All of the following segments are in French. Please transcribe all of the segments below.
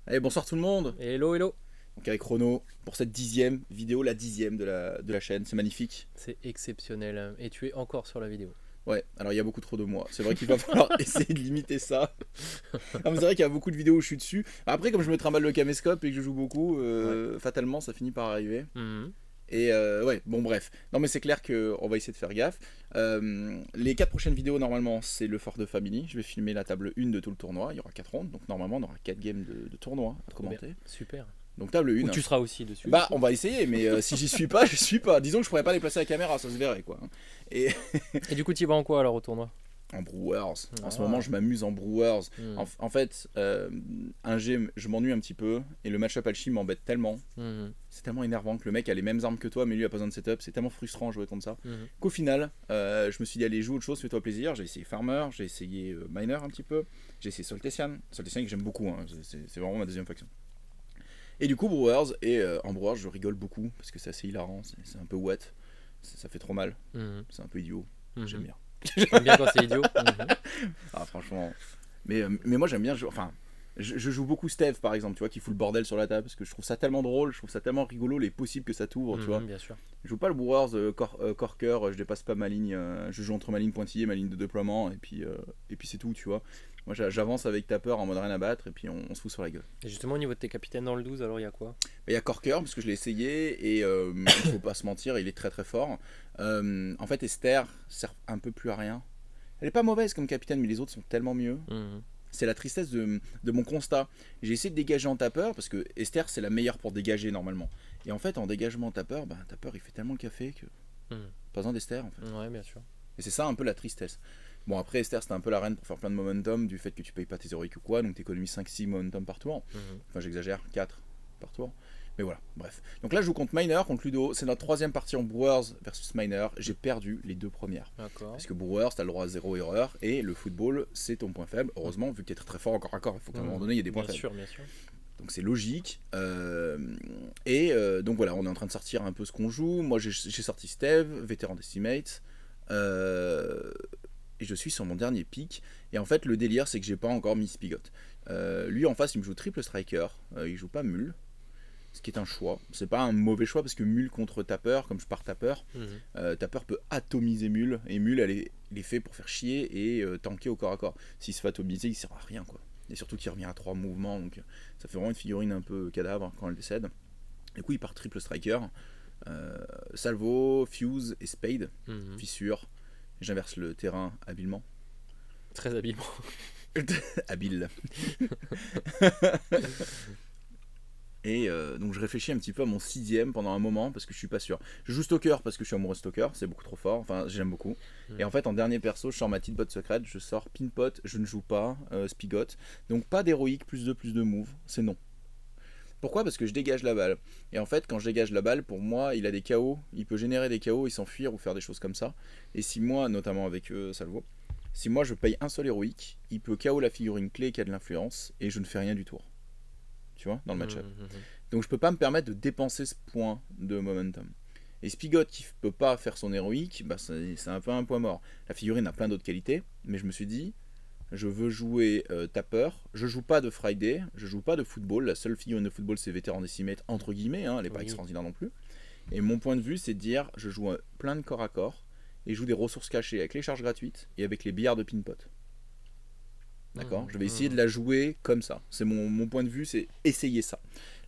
Allez, bonsoir tout le monde. Hello, hello. Donc avec Renaud pour cette 10e vidéo, la 10e de la chaîne, c'est magnifique. C'est exceptionnel. Et tu es encore sur la vidéo. Ouais, alors il y a beaucoup trop de moi. C'est vrai qu'il va falloir essayer de limiter ça. Ah, mais c'est vrai qu'il y a beaucoup de vidéos où je suis dessus. Après, comme je me trimballe le caméscope et que je joue beaucoup, Ouais. fatalement ça finit par arriver. Mhm. Et ouais, bon bref. Non mais c'est clair qu'on va essayer de faire gaffe. Les 4 prochaines vidéos normalement c'est le Fort de Family. Je vais filmer la table 1 de tout le tournoi. Il y aura 4 rondes, donc normalement on aura 4 games de tournoi à Trop bien. commenter. Super. Donc table Ou 1. tu seras aussi dessus. Bah, aussi. on va essayer, mais si j'y suis pas, je suis pas. Disons que je pourrais pas déplacer la caméra, ça se verrait quoi. Et Et du coup, tu vas en quoi alors au tournoi? en Brewers, en ce Ah. moment je m'amuse en Brewers. Mhm. En fait, un G, je m'ennuie un petit peu, et le match-up Alchim m'embête tellement. Mhm. C'est tellement énervant que le mec a les mêmes armes que toi, mais lui a pas besoin de setup. C'est tellement frustrant de jouer contre ça. Mhm. Qu'au final, je me suis dit, allez, joue autre chose, fais-toi plaisir. J'ai essayé Farmer, j'ai essayé Miner un petit peu, j'ai essayé Soltesian. Soltesian que j'aime beaucoup, hein. C'est vraiment ma deuxième faction. Et du coup, Brewers, et en Brewers, je rigole beaucoup parce que c'est assez hilarant, c'est un peu wet, ça fait trop mal, Mhm. c'est un peu idiot, Mhm. j'aime bien. T'aimes bien quand c'est idiot. Mhm. Ah, franchement. Mais moi, j'aime bien jouer. Enfin, je joue beaucoup Steve par exemple, tu vois, qui fout le bordel sur la table parce que je trouve ça tellement drôle, je trouve ça tellement rigolo, les possibles que ça t'ouvre, tu vois. Bien sûr. Je joue pas le Brewers corker, je dépasse pas ma ligne, je joue entre ma ligne pointillée et ma ligne de déploiement, et puis c'est tout, tu vois. Moi, j'avance avec Tapper en mode rien à battre, et puis on se fout sur la gueule. Et justement, au niveau de tes capitaines dans le 12, alors il y a quoi? Il y a Corker, parce que je l'ai essayé, et il faut pas se mentir, il est très très fort. En fait, Esther sert un peu plus à rien. Elle est pas mauvaise comme capitaine, mais les autres sont tellement mieux. Mhm. C'est la tristesse de mon constat. J'ai essayé de dégager en tapeur, parce que Esther c'est la meilleure pour dégager normalement. Et en fait, en dégagement en tapeur, bah, tapeur il fait tellement le café que Mhm. pas besoin d'Esther en fait. Ouais, bien sûr. Et c'est ça un peu la tristesse. Bon, après, Esther c'était un peu la reine pour faire plein de momentum, du fait que tu payes pas tes héroïques ou quoi, donc tu économises 5-6 momentum par tour. Mhm. Enfin, j'exagère, 4 par tour. Mais voilà, bref. Donc là, je joue contre Miner, contre Ludo. C'est notre troisième partie en Brewers versus Miner. J'ai perdu les deux premières. D'accord. Parce que Brewers, t'as le droit à 0 erreur. Et le football, c'est ton point faible. Heureusement, vu que t'es très très fort encore à corps, il faut qu'à un moment donné, il y ait des points Bien faibles. sûr, bien sûr. Donc c'est logique. Donc voilà, on est en train de sortir un peu ce qu'on joue. Moi, j'ai sorti Steve, vétéran d'Estimate. Et je suis sur mon dernier pick. Et en fait, le délire, c'est que j'ai pas encore mis Spigot. Lui, en face, il me joue triple striker. Il joue pas Mule. Ce qui est un choix. C'est pas un mauvais choix parce que Mule contre Tapper, comme je pars Tapper, Mhm. Tapper peut atomiser Mule. Et Mule, il est fait pour faire chier et tanker au corps à corps. S'il se fait atomiser, il sert à rien quoi. Et surtout qu'il revient à 3 mouvements. Donc ça fait vraiment une figurine un peu cadavre quand elle décède. Du coup, il part triple striker. Salvo, Fuse et Spade. Mhm. Fissure. J'inverse le terrain habilement. Très habilement. Habile. Et donc je réfléchis un petit peu à mon sixième pendant un moment parce que je suis pas sûr. Je joue Stalker parce que je suis amoureux de Stalker, c'est beaucoup trop fort, enfin j'aime beaucoup. Et en fait en dernier perso je sors ma petite botte secrète, je sors Pinpot, je ne joue pas Spigot. Donc pas d'héroïque, plus de move, c'est non. Pourquoi? Parce que je dégage la balle. Et en fait quand je dégage la balle, pour moi il a des KO, il peut générer des KO et s'enfuir ou faire des choses comme ça. Et si moi, notamment avec Salvo, si moi je paye un seul héroïque, il peut KO la figurine clé qui a de l'influence et je ne fais rien du tour. Tu vois, dans le match-up. Mhm. Donc je peux pas me permettre de dépenser ce point de momentum. Et Spigot qui peut pas faire son héroïque, bah c'est un peu un point mort. La figurine a plein d'autres qualités, mais je me suis dit, je veux jouer Tapper, je joue pas de Friday, je joue pas de football, la seule figurine de football c'est vétéran décimètre, entre guillemets, hein, elle est pas Oui. extraordinaire non plus. Et mon point de vue c'est de dire, je joue plein de corps à corps, et je joue des ressources cachées avec les charges gratuites et avec les billards de Pinpot. D'accord. Je vais essayer de la jouer comme ça. C'est mon point de vue, c'est essayer ça.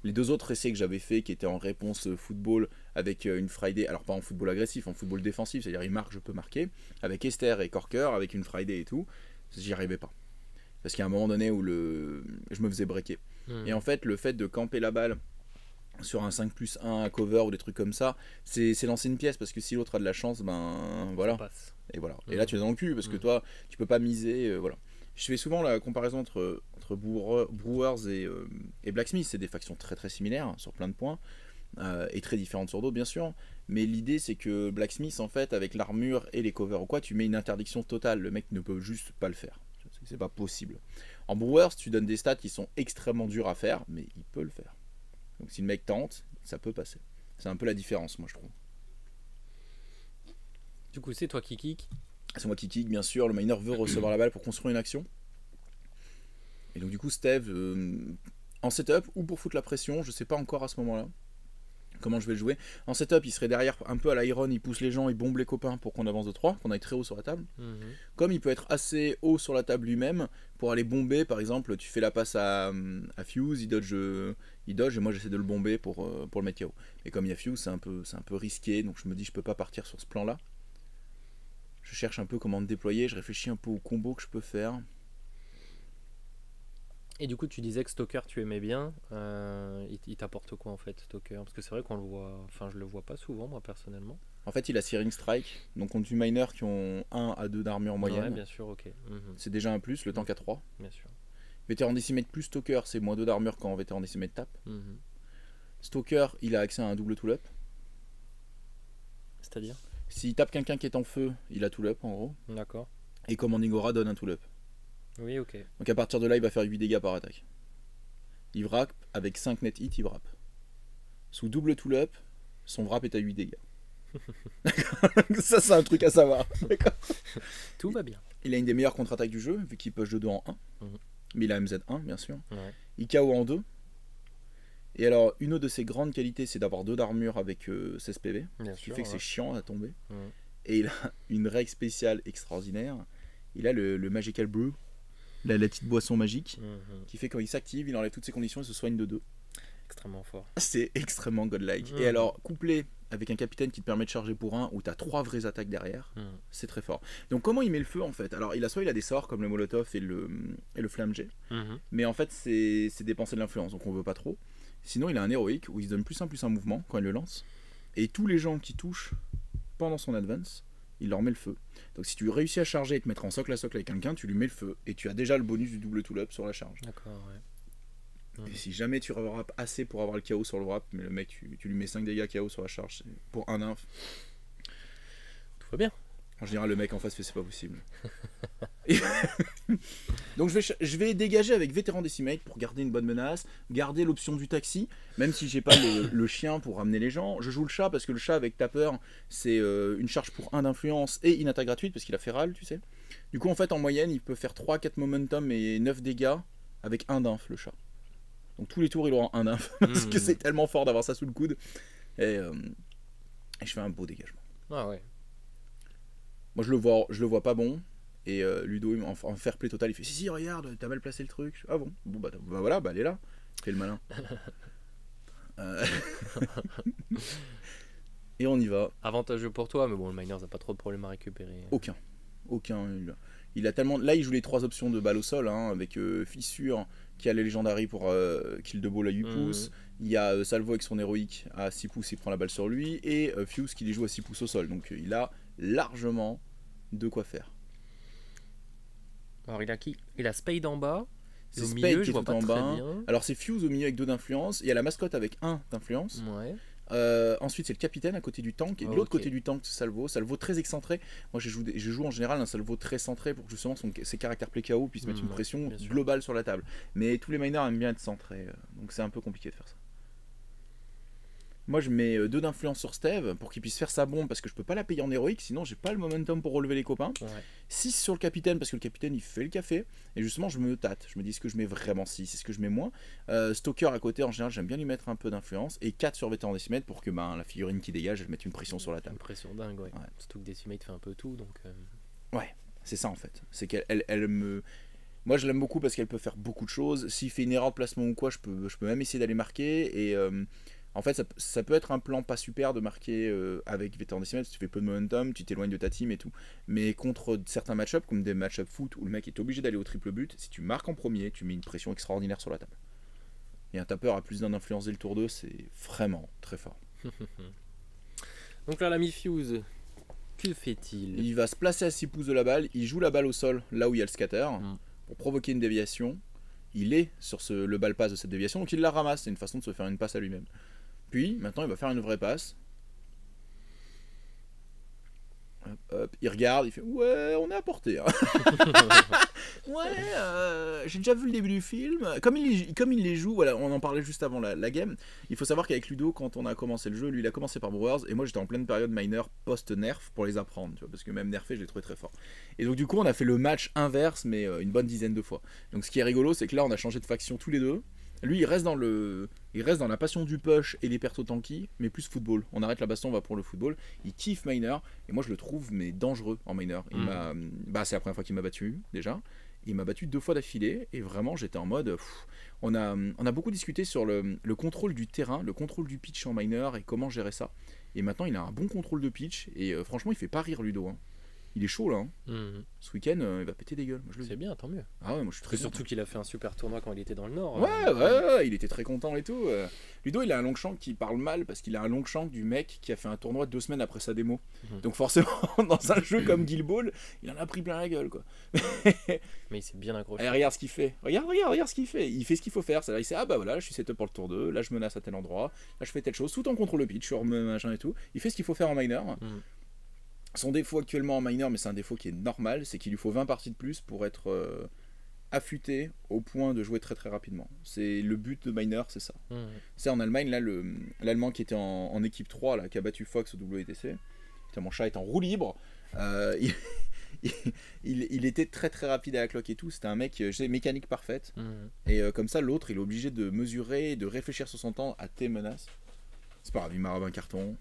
Les deux autres essais que j'avais fait qui étaient en réponse football avec une Friday, alors pas en football agressif, en football défensif, c'est-à-dire il marque, je peux marquer, avec Esther et Corker, avec une Friday et tout, j'y arrivais pas. Parce qu'il y a un moment donné où je me faisais breaker. Mhm. Et en fait, le fait de camper la balle sur un 5+1 à cover ou des trucs comme ça, c'est lancer une pièce parce que si l'autre a de la chance, ben Ça voilà. passe. Et voilà. Et là, tu es dans le cul parce que toi, tu peux pas miser. Voilà. Je fais souvent la comparaison entre Brewers et Blacksmith. C'est des factions très très similaires sur plein de points et très différentes sur d'autres, bien sûr. Mais l'idée, c'est que Blacksmith, en fait, avec l'armure et les covers ou quoi, tu mets une interdiction totale. Le mec ne peut juste pas le faire. C'est pas possible. En Brewers, tu donnes des stats qui sont extrêmement durs à faire, mais il peut le faire. Donc si le mec tente, ça peut passer. C'est un peu la différence, moi, je trouve. Du coup, c'est toi qui kick. C'est moi qui kick, bien sûr. Le miner veut recevoir la balle pour construire une action. Et donc, du coup, Steve En setup ou pour foutre la pression, je sais pas encore à ce moment-là comment je vais le jouer. En setup, il serait derrière un peu à l'Iron, il pousse les gens, il bombe les copains pour qu'on avance de 3, qu'on aille très haut sur la table. Comme il peut être assez haut sur la table lui-même pour aller bomber, par exemple, tu fais la passe à Fuse, il dodge et moi j'essaie de le bomber pour le mettre KO. Et comme il y a Fuse, c'est un peu risqué, donc je me dis je peux pas partir sur ce plan-là. Je cherche un peu comment me déployer, je réfléchis un peu au combo que je peux faire. Et du coup, tu disais que Stalker, tu aimais bien. Il t'apporte quoi en fait, Stalker? Parce que c'est vrai qu'on le voit. Enfin, je le vois pas souvent, moi personnellement. En fait, il a Searing Strike, donc contre du miner qui ont 1 à 2 d'armure moyenne. Ouais, bien sûr, ok. C'est déjà un plus, le tank à 3. Bien sûr. Vétéran décimètre plus Stalker, c'est moins 2 d'armure quand vétéran décimètre tape. Stalker, il a accès à un double tool-up. C'est-à-dire? S'il tape quelqu'un qui est en feu, il a tool-up en gros. D'accord. Et Commanding Aura donne un tool-up. Oui, ok. Donc à partir de là, il va faire 8 dégâts par attaque. Il wrap, avec 5 net hit, il wrap. Sous double tool-up, son wrap est à 8 dégâts. Ça, c'est un truc à savoir. Tout va bien. Il a une des meilleures contre-attaques du jeu, vu qu'il push de 2 en 1. Mais il a MZ1, bien sûr. Ouais. Il KO en 2. Et alors, une autre de ses grandes qualités, c'est d'avoir 2 d'armure avec 16 PV. Bien Ce qui sûr, fait que c'est chiant à tomber. Ouais. Et il a une règle spéciale extraordinaire. Il a le Magical Brew, la petite boisson magique, qui fait quand il s'active, il enlève toutes ses conditions et se soigne de 2. Extrêmement fort. C'est extrêmement godlike. Et alors, couplé avec un capitaine qui te permet de charger pour 1, où tu as 3 vraies attaques derrière, c'est très fort. Donc comment il met le feu en fait? Alors il a des sorts comme le Molotov et le Flamme Jet, mais en fait c'est dépenser de l'influence, donc on veut pas trop. Sinon il a un héroïque où il se donne +1/+1 mouvement quand il le lance, et tous les gens qui touchent pendant son advance, il leur met le feu. Donc si tu réussis à charger et te mettre en socle à socle avec quelqu'un, tu lui mets le feu, et tu as déjà le bonus du double tool-up sur la charge. D'accord, ouais. Et si jamais tu wrap assez pour avoir le KO sur le wrap, mais le mec tu lui mets 5 dégâts KO sur la charge, c'est pour un inf. Tout va bien. En général, le mec en face fait c'est pas possible. Donc je vais dégager avec vétéran décimate pour garder une bonne menace, garder l'option du taxi, même si j'ai pas le chien pour ramener les gens. Je joue le chat parce que le chat avec tapper, c'est une charge pour 1 d'influence et une attaque gratuite parce qu'il a feral, tu sais. Du coup, en fait, en moyenne, il peut faire 3-4 momentum et 9 dégâts avec 1 d'inf, le chat. Donc tous les tours, il aura 1 inf parce que c'est tellement fort d'avoir ça sous le coude. Et je fais un beau dégagement. Ah ouais. Moi, je le vois pas bon. Et Ludo, en fair play total, il fait si, regarde, t'as mal placé le truc. Ah bon, bah voilà, elle est là. Fais le malin. Et on y va. Avantageux pour toi, mais bon, le Miners n'a pas trop de problèmes à récupérer. Aucun. Il a tellement. Là, il joue les 3 options de balle au sol, hein, avec Fissure, qui a les Legendary pour kill de ball à 8 pouces. Il y a Salvo avec son héroïque à 6 pouces, il prend la balle sur lui. Et Fuse qui les joue à 6 pouces au sol. Donc il a largement de quoi faire. Alors il a qui? Il a Spade en bas. C'est au Spade milieu, qui je est vois tout pas en très bas. bien. Alors c'est Fuse au milieu avec 2 d'influence. Il y a la mascotte avec 1 d'influence. Ouais. Ensuite c'est le capitaine à côté du tank. Et de l'autre côté du tank c'est Salvo. Salvo très excentré. Moi je joue en général un Salvo très centré pour que justement ses caractères play KO puissent mettre une pression globale sur la table. Mais tous les miners aiment bien être centrés. Donc c'est un peu compliqué de faire ça. Moi je mets 2 d'influence sur Steve pour qu'il puisse faire sa bombe parce que je peux pas la payer en héroïque, sinon j'ai pas le momentum pour relever les copains. 6 sur le capitaine parce que le capitaine il fait le café. Et justement je me tâte, je me dis est-ce que je mets vraiment 6, est-ce que je mets moins. Stalker à côté en général j'aime bien lui mettre un peu d'influence. Et 4 sur vétéran décimètre pour que la figurine qui dégage elle mette une pression sur la table. Une pression dingue, ouais. Surtout que décimètre fait un peu tout donc. Ouais, c'est ça en fait. C'est qu'elle me. Moi je l'aime beaucoup parce qu'elle peut faire beaucoup de choses. S'il fait une erreur de placement ou quoi, je peux même essayer d'aller marquer. Et en fait, ça peut être un plan pas super de marquer avec vétéran décimètre, tu fais peu de momentum, tu t'éloignes de ta team et tout. Mais contre certains match-ups, comme des match-ups foot où le mec est obligé d'aller au triple but, si tu marques en premier, tu mets une pression extraordinaire sur la table. Et un tapeur à plus d'un d'influence dès le tour 2, c'est vraiment très fort. Donc là, l'ami Fuse, que fait-il? Il va se placer à 6 pouces de la balle, il joue la balle au sol, là où il y a le scatter, pour provoquer une déviation. Il est sur le ball pass de cette déviation, donc il la ramasse, c'est une façon de se faire une passe à lui-même. Puis, maintenant, il va faire une vraie passe. Hop, il regarde, il fait ouais, on est à portée. Hein. Ouais, j'ai déjà vu le début du film. Comme il les joue, voilà, on en parlait juste avant la game. Il faut savoir qu'avec Ludo, quand on a commencé le jeu, lui il a commencé par Brewers et moi j'étais en pleine période miner post-nerf pour les apprendre, tu vois, parce que même nerfé, je l'ai trouvé très fort. Et donc du coup, on a fait le match inverse, mais une bonne dizaine de fois. Donc ce qui est rigolo, c'est que là, on a changé de faction tous les deux. Lui, il reste dans la passion du push et les pertos tanky, mais plus football. On arrête la baston, on va pour le football. Il kiffe Miner, et moi je le trouve mais dangereux en Miner. C'est la première fois qu'il m'a battu déjà. Il m'a battu 2 fois d'affilée, et vraiment j'étais en mode. On a beaucoup discuté sur le contrôle du terrain, le contrôle du pitch en Miner et comment gérer ça. Et maintenant il a un bon contrôle de pitch, et franchement il fait pas rire Ludo. Hein. Il est chaud là. Hein. Ce week-end, il va péter des gueules. C'est bien, tant mieux. Ah ouais, moi je suis très surtout qu'il a fait un super tournoi quand il était dans le Nord. Ouais, il était très content et tout. Ludo, il a un long shank qui parle mal parce qu'il a un long shank du mec qui a fait un tournoi 2 semaines après sa démo. Donc forcément, dans un jeu comme Guild Ball, il en a pris plein la gueule, quoi. Mais il s'est bien accroché. Allez, regarde ce qu'il fait. Regarde ce qu'il fait. Il fait ce qu'il faut faire. C'est-à-dire, il sait, ah bah voilà, là, je suis setup pour le tour 2, là je menace à tel endroit, là je fais telle chose, tout en contrôle le pitch, sur machin et tout. Il fait ce qu'il faut faire en miner. Son défaut actuellement en miner, mais c'est un défaut qui est normal, c'est qu'il lui faut 20 parties de plus pour être affûté au point de jouer très très rapidement. C'est le but de miner, c'est ça. C'est en Allemagne, là, l'Allemand qui était en équipe 3, là, qui a battu Fox au WTC, putain, mon chat est en roue libre, il était très très rapide à la cloque et tout, c'était un mec, mécanique parfaite, et comme ça l'autre il est obligé de mesurer, de réfléchir sur son temps à tes menaces. C'est pas grave, il m'a un carton,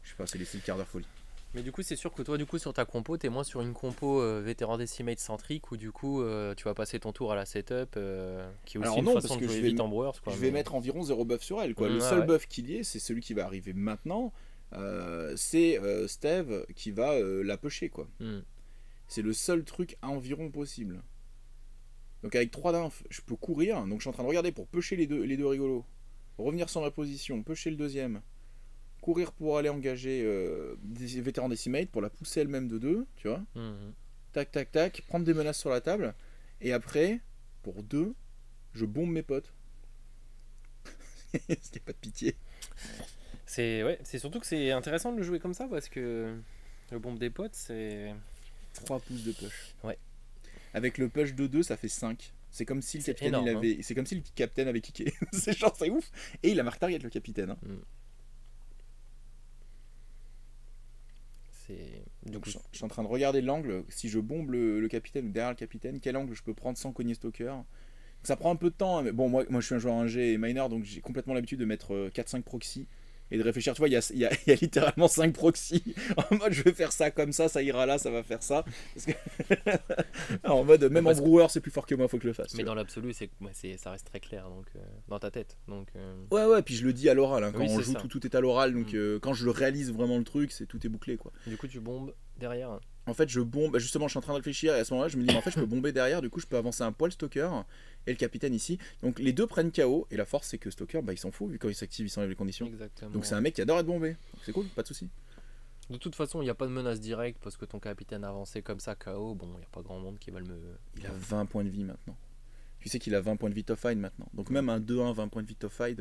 je sais pas, c'est laissé le quart d'heure folie. Mais du coup, c'est sûr que toi, du coup, sur ta compo, t'es moins sur une compo vétéran décimate centrique où du coup, tu vas passer ton tour à la setup, qui est aussi une façon de jouer vite en Brewers. Je vais mettre environ 0 buff sur elle. Quoi. Le seul buff qu'il y ait, c'est celui qui va arriver maintenant. C'est Steve qui va la pusher. Quoi. C'est le seul truc environ possible. Donc avec 3 d'inf, je peux courir. Donc je suis en train de regarder pour pusher les deux rigolos. Revenir sur ma position, pusher le deuxième. Courir pour aller engager des vétérans décimate pour la pousser elle-même de 2, tu vois. Tac, tac, tac, prendre des menaces sur la table. Et après, pour 2, je bombe mes potes. Parce qu'il n'y a pas de pitié. C'est surtout que c'est intéressant de le jouer comme ça parce que le bombe des potes, c'est 3 pouces de push. Ouais. Avec le push de 2, ça fait 5. C'est comme si le capitaine énorme, avait. C'est comme si le capitaine avait kické. C'est genre, c'est ouf. Et il a marque target le capitaine. Hein. Donc je suis en train de regarder l'angle. Si je bombe le capitaine ou derrière le capitaine, quel angle je peux prendre sans cogner Stalker. Ça prend un peu de temps. Hein, mais bon, moi je suis un joueur 1G et miner, donc j'ai complètement l'habitude de mettre 4-5 proxys et de réfléchir. Tu vois, il y a littéralement 5 proxys. En mode, je vais faire ça comme ça ira là, ça va faire ça. Parce que en mode, même en brewer, c'est plus fort que moi, faut que je le fasse. Mais dans l'absolu, ça reste très clair donc, dans ta tête. Donc, Ouais, puis je le dis à l'oral. Hein, quand on joue, tout est à l'oral. Donc quand je le réalise vraiment le truc, tout est bouclé. Quoi. Du coup, tu bombes derrière. En fait, je bombe. Justement, je suis en train de réfléchir et à ce moment-là, je me dis, en fait, je peux bomber derrière. Du coup, je peux avancer un poil Stalker et le capitaine ici. Donc, les deux prennent KO. Et la force, c'est que Stalker, il s'en fout. Vu quand il s'active, il s'enlève les conditions. Exactement. Donc, c'est un mec qui adore être bombé. C'est cool, pas de soucis. De toute façon, il n'y a pas de menace directe parce que ton capitaine a avancé comme ça, KO. Bon, il n'y a pas grand monde qui va le. Il a 20 points de vie maintenant. Tu sais qu'il a 20 points de vie top fight maintenant. Donc, même un 2-1, 20 points de vie top fight.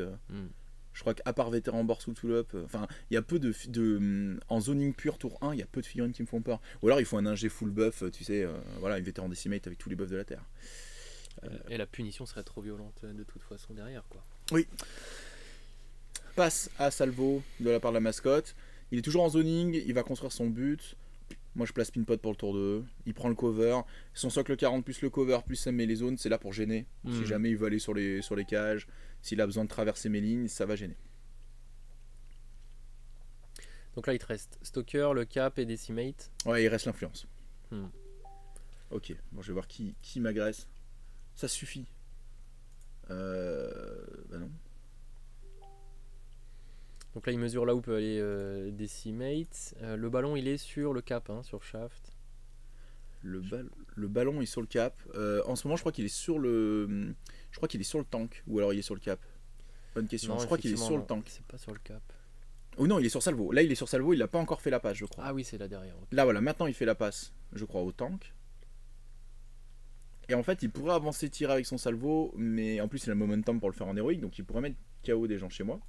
Je crois qu'à part vétéran board sous up, enfin, il y a peu en zoning pur tour 1, il y a peu de figurines qui me font peur. Ou alors il faut un ingé full buff, tu sais, voilà, une vétéran décimate avec tous les buffs de la terre. Et la punition serait trop violente de toute façon derrière, quoi. Oui. Passe à Salvo de la part de la mascotte. Il est toujours en zoning, il va construire son but. Moi je place Pinpot pour le tour 2. Il prend le cover. Son socle 40 plus le cover plus ça met les zones, c'est là pour gêner. Si jamais il veut aller sur les cages, s'il a besoin de traverser mes lignes, ça va gêner. Donc là il te reste Stalker, le cap et Decimate. Ouais, il reste l'influence. Ok, bon je vais voir qui m'agresse. Ça suffit. Bah non. Donc là il mesure là où peut aller Decimate. Le ballon il est sur le cap, hein, sur Shaft. Le ballon est sur le cap. En ce moment je crois qu'il est sur le. Je crois qu'il est sur le tank. Ou alors il est sur le cap. Bonne question. Non, je crois qu'il est sur le tank. C'est pas sur le cap. Oh non, il est sur Salvo. Là il est sur Salvo, il n'a pas encore fait la passe je crois. Ah oui c'est là derrière. Okay. Là voilà, maintenant il fait la passe, je crois, au tank. Et en fait il pourrait avancer tirer avec son Salvo, mais en plus il a le momentum pour le faire en héroïque, donc il pourrait mettre KO des gens chez moi.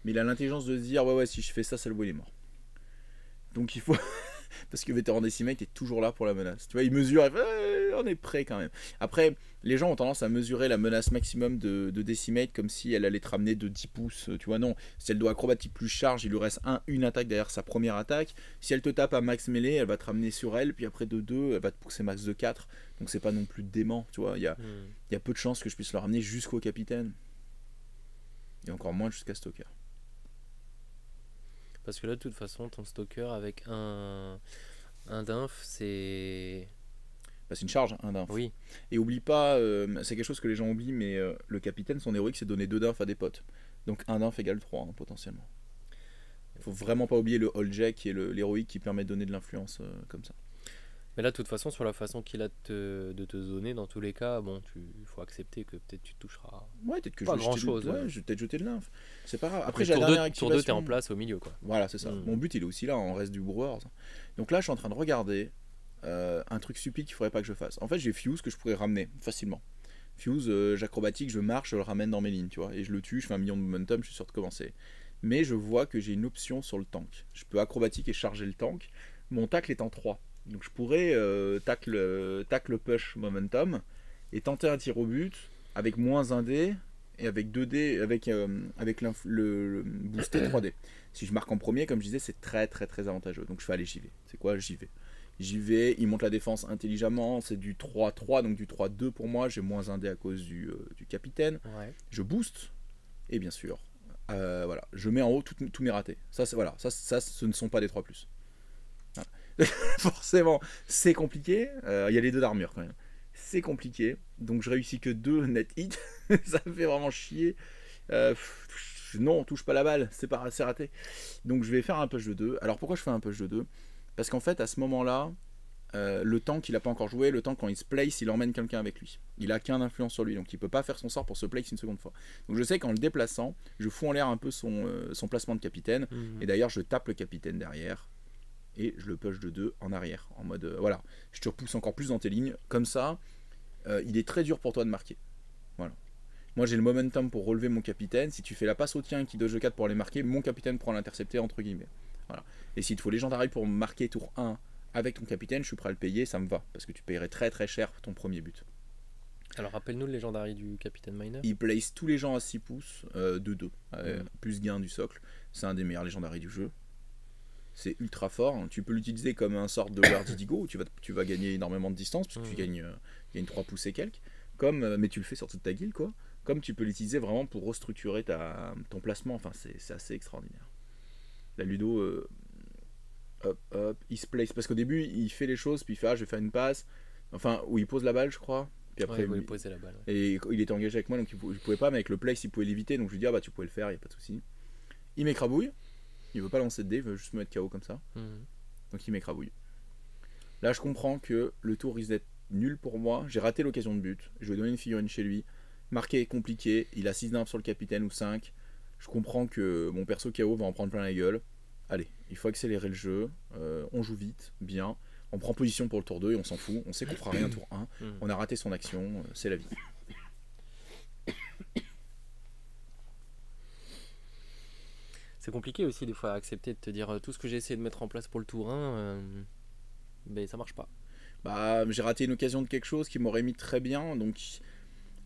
Mais il a l'intelligence de se dire ouais si je fais ça, Salvo il est mort. Donc il faut... Parce que vétéran décimate est toujours là pour la menace. Tu vois, il mesure, on est prêt quand même. Après, les gens ont tendance à mesurer la menace maximum de décimate comme si elle allait te ramener de 10 pouces. Tu vois, non. Si elle doit acrobatique plus charge, il lui reste une attaque derrière sa première attaque. Si elle te tape à max mêlée, elle va te ramener sur elle. Puis après de 2, elle va te pousser max de 4. Donc c'est pas non plus dément. Tu vois, il y a peu de chances que je puisse le ramener jusqu'au capitaine. Et encore moins jusqu'à Stalker. Parce que là, de toute façon, ton Stalker avec un Dinf, c'est... Bah, c'est une charge, un Dinf. Oui. Et oublie pas, c'est quelque chose que les gens oublient, mais le capitaine, son héroïque, c'est donner 2 Dinf à des potes. Donc un Dinf égale 3, hein, potentiellement. Faut vraiment pas oublier le All Jack qui est l'héroïque qui permet de donner de l'influence comme ça. Mais là, de toute façon, sur la façon qu'il a de te zoner, dans tous les cas, bon, il faut accepter que peut-être tu toucheras peut-être que pas grand-chose. Ouais, je vais peut-être jeter de l'inf. C'est pas grave. Après, j'ai la dernière activation. Tour 2, t'es en place au milieu, quoi. Voilà, c'est ça. Mon but, il est aussi là, en reste du Brewers. Donc là, je suis en train de regarder un truc stupide qu'il faudrait pas que je fasse. En fait, j'ai Fuse que je pourrais ramener facilement. Fuse, j'acrobatique, je marche, je le ramène dans mes lignes, tu vois. Et je le tue, je fais 1 million de momentum, je suis sûr de commencer. Mais je vois que j'ai une option sur le tank. Je peux acrobatique et charger le tank. Mon tacle est en 3. Donc je pourrais tacle push momentum et tenter un tir au but avec moins 1 dé et avec 2 dés avec le boosté 3D. Si je marque en premier, comme je disais, c'est très très très avantageux. Donc je fais aller, j'y vais. C'est quoi, j'y vais. J'y vais, il monte la défense intelligemment, c'est du 3-3, donc du 3-2 pour moi, j'ai moins 1 dé à cause du capitaine. Ouais. Je booste, et bien sûr, voilà, je mets en haut tous mes ratés. Ça, voilà, ça, ce ne sont pas des 3+. Voilà. Forcément, c'est compliqué, il y a les 2 d'armure quand même. C'est compliqué, donc je réussis que 2 net hit, ça me fait vraiment chier. Non, on touche pas la balle, c'est raté. Donc je vais faire un push de 2. Alors pourquoi je fais un push de 2 ? Parce qu'en fait, à ce moment-là, le tank, il n'a pas encore joué. Le tank, quand il se place, il emmène quelqu'un avec lui. Il a qu'un influence sur lui, donc il peut pas faire son sort pour se place une seconde fois. Donc je sais qu'en le déplaçant, je fous en l'air un peu son placement de capitaine. Et d'ailleurs, je tape le capitaine derrière. Et je le push de 2 en arrière. En mode, voilà, je te repousse encore plus dans tes lignes. Comme ça, il est très dur pour toi de marquer. Voilà. Moi, j'ai le momentum pour relever mon capitaine. Si tu fais la passe au tien qui doge 4 pour aller marquer, mon capitaine prend l'intercepter, entre guillemets. Voilà. Et s'il te faut légendary pour marquer tour 1 avec ton capitaine, je suis prêt à le payer, ça me va. Parce que tu payerais très très cher ton premier but. Alors rappelle-nous le légendary du capitaine Miner. Il place tous les gens à 6 pouces de 2. Plus gain du socle. C'est un des meilleurs légendaries du jeu. C'est ultra fort. Tu peux l'utiliser comme un sort de Vertigo où tu vas gagner énormément de distance, parce que tu gagnes 3 pouces et quelques. Mais tu le fais sur toute ta guilde, quoi. Comme tu peux l'utiliser vraiment pour restructurer ton placement. Enfin, c'est assez extraordinaire. La Ludo, hop, il se place. Parce qu'au début, il fait les choses, puis il fait, je vais faire une passe. Enfin, où il pose la balle, je crois. Puis après, il posait la balle. Ouais. Et il était engagé avec moi, donc je pouvais pas, mais avec le place, il pouvait l'éviter. Donc je lui dis, tu pouvais le faire, il n'y a pas de souci. Il m'écrabouille. Il veut pas lancer de dés, il veut juste me mettre KO comme ça. Donc il m'écrabouille. Là, je comprends que le tour risque d'être nul pour moi. J'ai raté l'occasion de but. Je vais donner une figurine chez lui. Marqué est compliqué. Il a 6 d'imp sur le capitaine ou 5. Je comprends que mon perso KO va en prendre plein la gueule. Allez, il faut accélérer le jeu. On joue vite, bien. On prend position pour le tour 2 et on s'en fout. On sait qu'on fera rien tour 1. On a raté son action. C'est la vie. C'est compliqué aussi des fois à accepter de te dire tout ce que j'ai essayé de mettre en place pour le tour 1, mais ça marche pas. J'ai raté une occasion de quelque chose qui m'aurait mis très bien, donc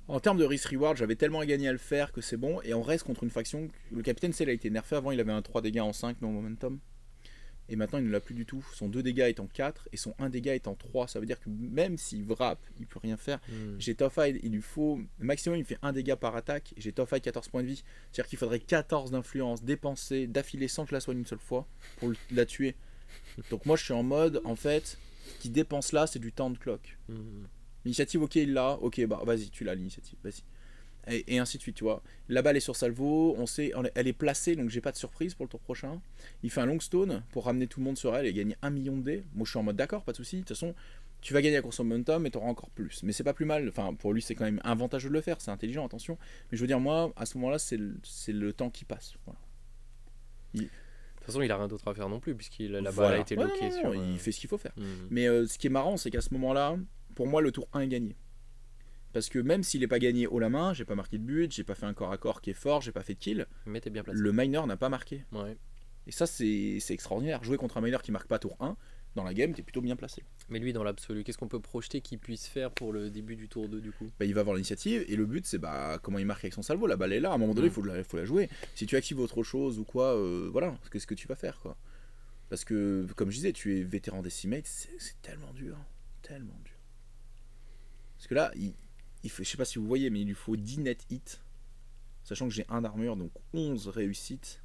en termes de risk reward, j'avais tellement à gagner à le faire que c'est bon, et on reste contre une faction. Le capitaine, il a été nerfé. Avant, il avait un 3 dégâts en 5 non momentum, et maintenant il ne l'a plus du tout. Son 2 dégâts est en 4 et son 1 dégât est en 3. Ça veut dire que même s'il wrap, il peut rien faire. J'ai tough hide, il lui faut maximum, il fait 1 dégât par attaque. J'ai tough hide 14 points de vie, c'est-à-dire qu'il faudrait 14 d'influence dépensée d'affilée sans que je la soigne une seule fois pour la tuer. Donc moi je suis en mode, en fait, ce qui dépense là, c'est du temps de clock. L'initiative, ok, il l'a, ok, vas-y, tu l'as l'initiative, vas-y. Et ainsi de suite, tu vois. La balle est sur Salvo, on sait, elle est placée, donc j'ai pas de surprise pour le tour prochain. Il fait un long stone pour ramener tout le monde sur elle et gagner 1 million de dés. Moi je suis en mode d'accord, pas de soucis. De toute façon, tu vas gagner la course au momentum et tu auras encore plus. Mais c'est pas plus mal, enfin pour lui c'est quand même avantageux de le faire, c'est intelligent, attention. Mais je veux dire, moi, à ce moment-là, c'est le temps qui passe. Voilà. De toute façon, il a rien d'autre à faire non plus, la balle a été loquée sur. Il fait ce qu'il faut faire. Mais ce qui est marrant, c'est qu'à ce moment-là, pour moi, le tour 1 est gagné. Parce que même s'il n'est pas gagné haut la main, j'ai pas marqué de but, j'ai pas fait un corps à corps qui est fort, j'ai pas fait de kill. Mais t'es bien placé. Le miner n'a pas marqué. Ouais. Et ça, c'est extraordinaire. Jouer contre un miner qui marque pas tour 1, dans la game, t'es plutôt bien placé. Mais lui, dans l'absolu, qu'est-ce qu'on peut projeter qu'il puisse faire pour le début du tour 2 du coup ? Il va avoir l'initiative et le but, c'est comment il marque avec son salvo. La balle est là, à un moment donné, il faut la jouer. Si tu actives autre chose ou quoi, voilà, qu'est-ce que tu vas faire, quoi. Parce que, comme je disais, tu es vétéran Decimate, c'est tellement dur. Tellement dur. Parce que là, je sais pas si vous voyez, mais il lui faut 10 net hits. sachant que j'ai 1 d'armure, donc 11 réussites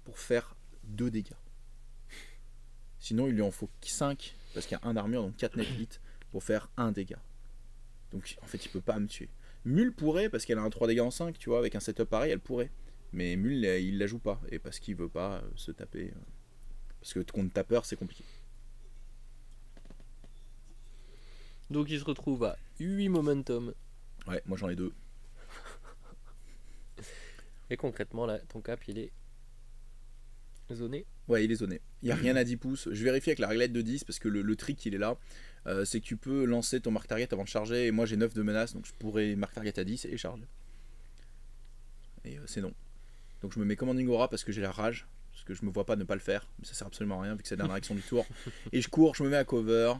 pour faire 2 dégâts. Sinon, il lui en faut 5, parce qu'il y a 1 d'armure, donc 4 net hits, pour faire 1 dégât. Donc, en fait, il peut pas me tuer. Mule pourrait, parce qu'elle a un 3 dégâts en 5, tu vois, avec un setup pareil, elle pourrait. Mais Mule, il la joue pas, et parce qu'il veut pas se taper. Parce que contre tapeur, c'est compliqué. Donc, il se retrouve à 8 momentum. Ouais, moi j'en ai 2. Et concrètement, là, ton cap, il est zoné. Ouais, il est zoné. Il n'y a rien à 10 pouces. Je vérifie avec la réglette de 10 parce que le trick, il est là. C'est que tu peux lancer ton mark target avant de charger. Et moi, j'ai 9 de menace, donc je pourrais mark target à 10 et charger. Et c'est non. Donc je me mets commanding aura parce que j'ai la rage. Parce que je me vois pas ne pas le faire. Mais ça sert absolument à rien vu que c'est la dernière action du tour. Et je cours, je me mets à cover.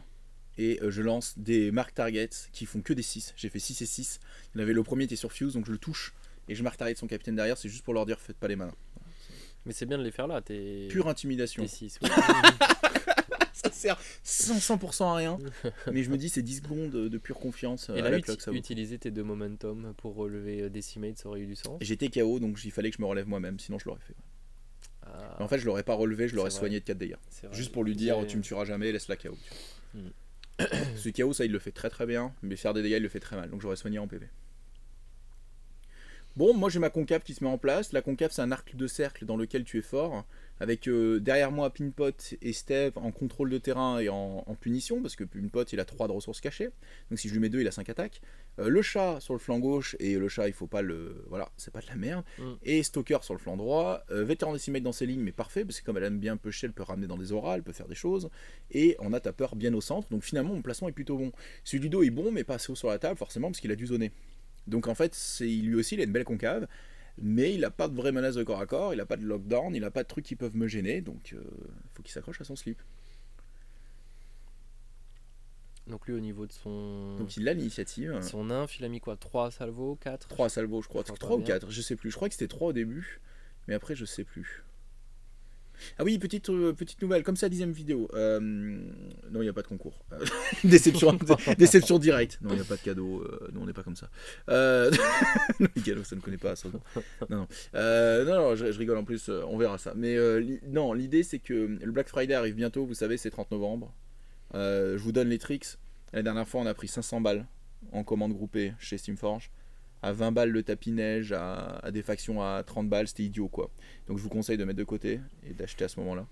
Et je lance des mark targets qui font que des 6. J'ai fait 6 et 6. Il y en avait le premier était sur Fuse, donc je le touche. Et je mark target son capitaine derrière. C'est juste pour leur dire faites pas les malins. Mais c'est bien de les faire là. Pure intimidation. 6, oui. Ça sert 100% à rien. Mais je me dis c'est 10 secondes de pure confiance. Et là, utiliser tes 2 momentum pour relever Decimate, ça aurait eu du sens. J'étais KO, donc il fallait que je me relève moi-même. Sinon je l'aurais fait. En fait je l'aurais pas relevé, je l'aurais soigné de 4 dégâts. Juste pour lui dire tu me tueras jamais, laisse la KO. Ce KO ça il le fait très très bien. Mais faire des dégâts il le fait très mal. Donc j'aurais soigné en PV. Bon, moi j'ai ma concave qui se met en place. La concave c'est un arc de cercle dans lequel tu es fort. Avec derrière moi Pinpot et Steve en contrôle de terrain et en punition. Parce que Pinpot il a 3 de ressources cachées. Donc si je lui mets 2 il a 5 attaques. Le chat sur le flanc gauche. Et le chat il faut pas le... Voilà, c'est pas de la merde. Et Stalker sur le flanc droit. Vétéran Decimate dans ses lignes mais parfait. Parce que comme elle aime bien pusher, elle peut ramener dans des auras. Elle peut faire des choses. Et on a tapeur bien au centre. Donc finalement mon placement est plutôt bon. Celui du dos est bon mais pas assez haut sur la table forcément parce qu'il a dû zoner. Donc en fait, lui aussi, il a une belle concave, mais il n'a pas de vraie menace de corps à corps, il n'a pas de lockdown, il n'a pas de trucs qui peuvent me gêner, donc il faut qu'il s'accroche à son slip. Donc lui, au niveau de son... Donc il a l'initiative. Son inf, il a mis quoi? 3 salvos, 4? 3 salvos, je crois. 3 ou 4, je sais plus. Je crois que c'était 3 au début, mais après, je sais plus. Ah oui, petite nouvelle, comme c'est la 10e vidéo. Non, il n'y a pas de concours. Déception directe. Non, il n'y a pas de cadeau. Non, on n'est pas comme ça. Les cadeaux, ça ne connaît pas ça. Non, je rigole en plus, on verra ça. Mais non, l'idée c'est que le Black Friday arrive bientôt, vous savez, c'est 30 novembre. Je vous donne les tricks. La dernière fois, on a pris 500 balles en commande groupée chez Steamforge. À 20 balles le tapis neige, à des factions à 30 balles, c'était idiot quoi. Donc je vous conseille de mettre de côté et d'acheter à ce moment là.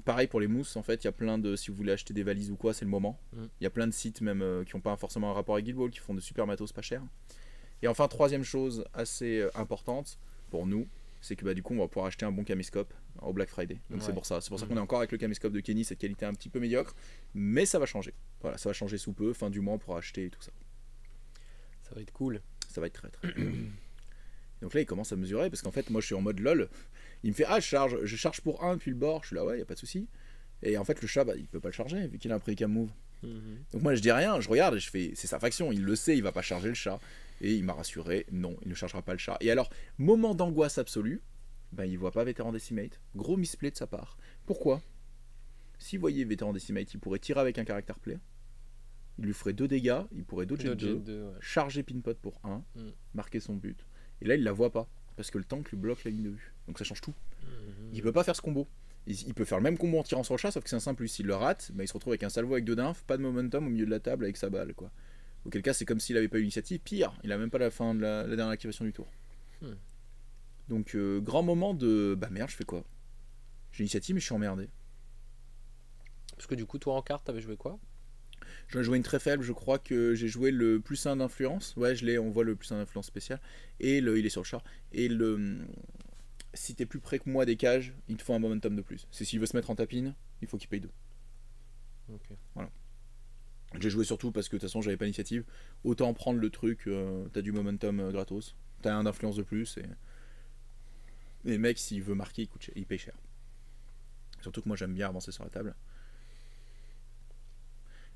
Pareil pour les mousses, en fait, il y a plein de, si vous voulez acheter des valises ou quoi, c'est le moment. Il y a plein de sites même qui n'ont pas forcément un rapport avec Guild Ball, qui font de super matos pas cher. Et enfin, troisième chose assez importante pour nous, c'est que du coup on va pouvoir acheter un bon caméscope au Black Friday. Donc c'est pour ça qu'on est encore avec le caméscope de Kenny, cette qualité un petit peu médiocre, mais ça va changer. Voilà, ça va changer sous peu, fin du mois on pourra acheter et tout ça. Ça va être cool. Ça va être très très cool. Donc là il commence à mesurer parce qu'en fait moi je suis en mode lol. Il me fait je charge pour 1 puis le bord, je suis là ouais y a pas de souci. Et en fait le chat il peut pas le charger vu qu'il a un prédicam move. Donc moi je dis rien, je regarde et je fais c'est sa faction, il le sait, il va pas charger le chat. Et il m'a rassuré, non, il ne chargera pas le chat. Et alors, moment d'angoisse absolue, il voit pas Vétéran Decimate. Gros misplay de sa part. Pourquoi? S'il voyait Vétéran Decimate, il pourrait tirer avec un caractère play. Il lui ferait 2 dégâts, il pourrait dodger 2, ouais. Charger Pinpot pour 1, marquer son but. Et là, il la voit pas, parce que le tank lui bloque la ligne de vue. Donc ça change tout. Il peut pas faire ce combo. Il peut faire le même combo en tirant sur le chat, sauf que c'est un simple, s'il le rate, il se retrouve avec un salvo avec 2 d'inf, pas de momentum au milieu de la table avec sa balle, quoi. Auquel cas, c'est comme s'il avait pas eu l'initiative. Pire, il a même pas la fin de la dernière activation du tour. Donc, grand moment de merde, je fais quoi? J'ai l'initiative, mais je suis emmerdé. Parce que du coup, toi en carte, t'avais joué quoi? J'en ai joué une très faible, je crois que j'ai joué le plus 1 d'influence. Ouais, on voit le plus 1 d'influence spécial. Et il est sur le char. Et si t'es plus près que moi des cages, il te faut un momentum de plus. C'est s'il veut se mettre en tapine, il faut qu'il paye 2. Ok. Voilà. J'ai joué surtout parce que de toute façon j'avais pas l'initiative. Autant prendre le truc, t'as du momentum gratos, t'as un d'influence de plus et les mecs s'il veut marquer il paye cher. Surtout que moi j'aime bien avancer sur la table.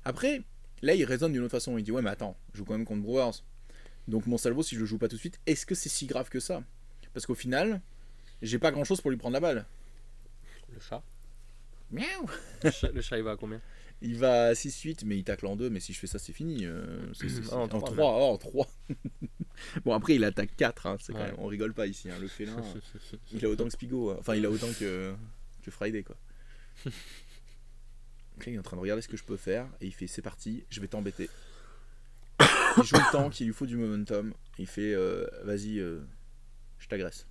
Après, là il raisonne d'une autre façon, il dit ouais mais attends, je joue quand même contre Brewers. Donc mon salvo si je le joue pas tout de suite, est-ce que c'est si grave que ça? Parce qu'au final, j'ai pas grand chose pour lui prendre la balle. Le chat. Miaou. Le chat il va à combien? Il va à 6-8, mais il tacle en 2. Mais si je fais ça, c'est fini. En 3. En 3. Bon, après, il attaque 4. Hein, quand même, on rigole pas ici. Hein, le félin, il a autant que Spigo. Enfin, il a autant que Friday, quoi. Donc là, il est en train de regarder ce que je peux faire. Et il fait c'est parti, je vais t'embêter. Il joue le tank, il lui faut du momentum. Il fait vas-y, je t'agresse.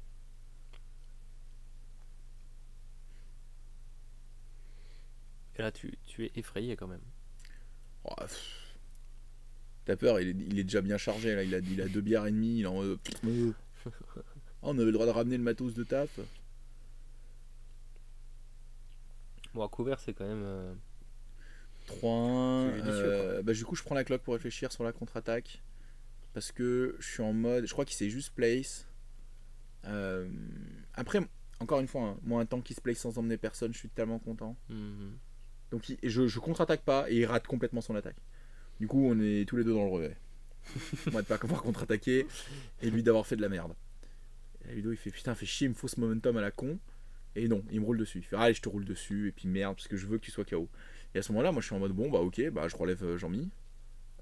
Et là, tu es effrayé quand même. Oh, t'as peur, il est déjà bien chargé. Là. Il a 2 bières et demie. On avait le droit de ramener le matos de taf. Bon, à couvert, c'est quand même... 3-1. Du coup, je prends la cloque pour réfléchir sur la contre-attaque. Parce que je suis en mode... Je crois qu'il s'est juste place. Après, encore une fois, hein, moi, un tank qui se place sans emmener personne, je suis tellement content. Donc je contre-attaque pas et il rate complètement son attaque. Du coup, on est tous les deux dans le revers. Moi de pas pouvoir contre-attaquer et lui d'avoir fait de la merde. Et Ludo il fait putain, fait chier, il me faut ce momentum à la con. Et non, il me roule dessus. Il fait allez, je te roule dessus et puis merde parce que je veux que tu sois KO. Et à ce moment-là, moi je suis en mode bon bah ok, bah je relève Jean-Mi.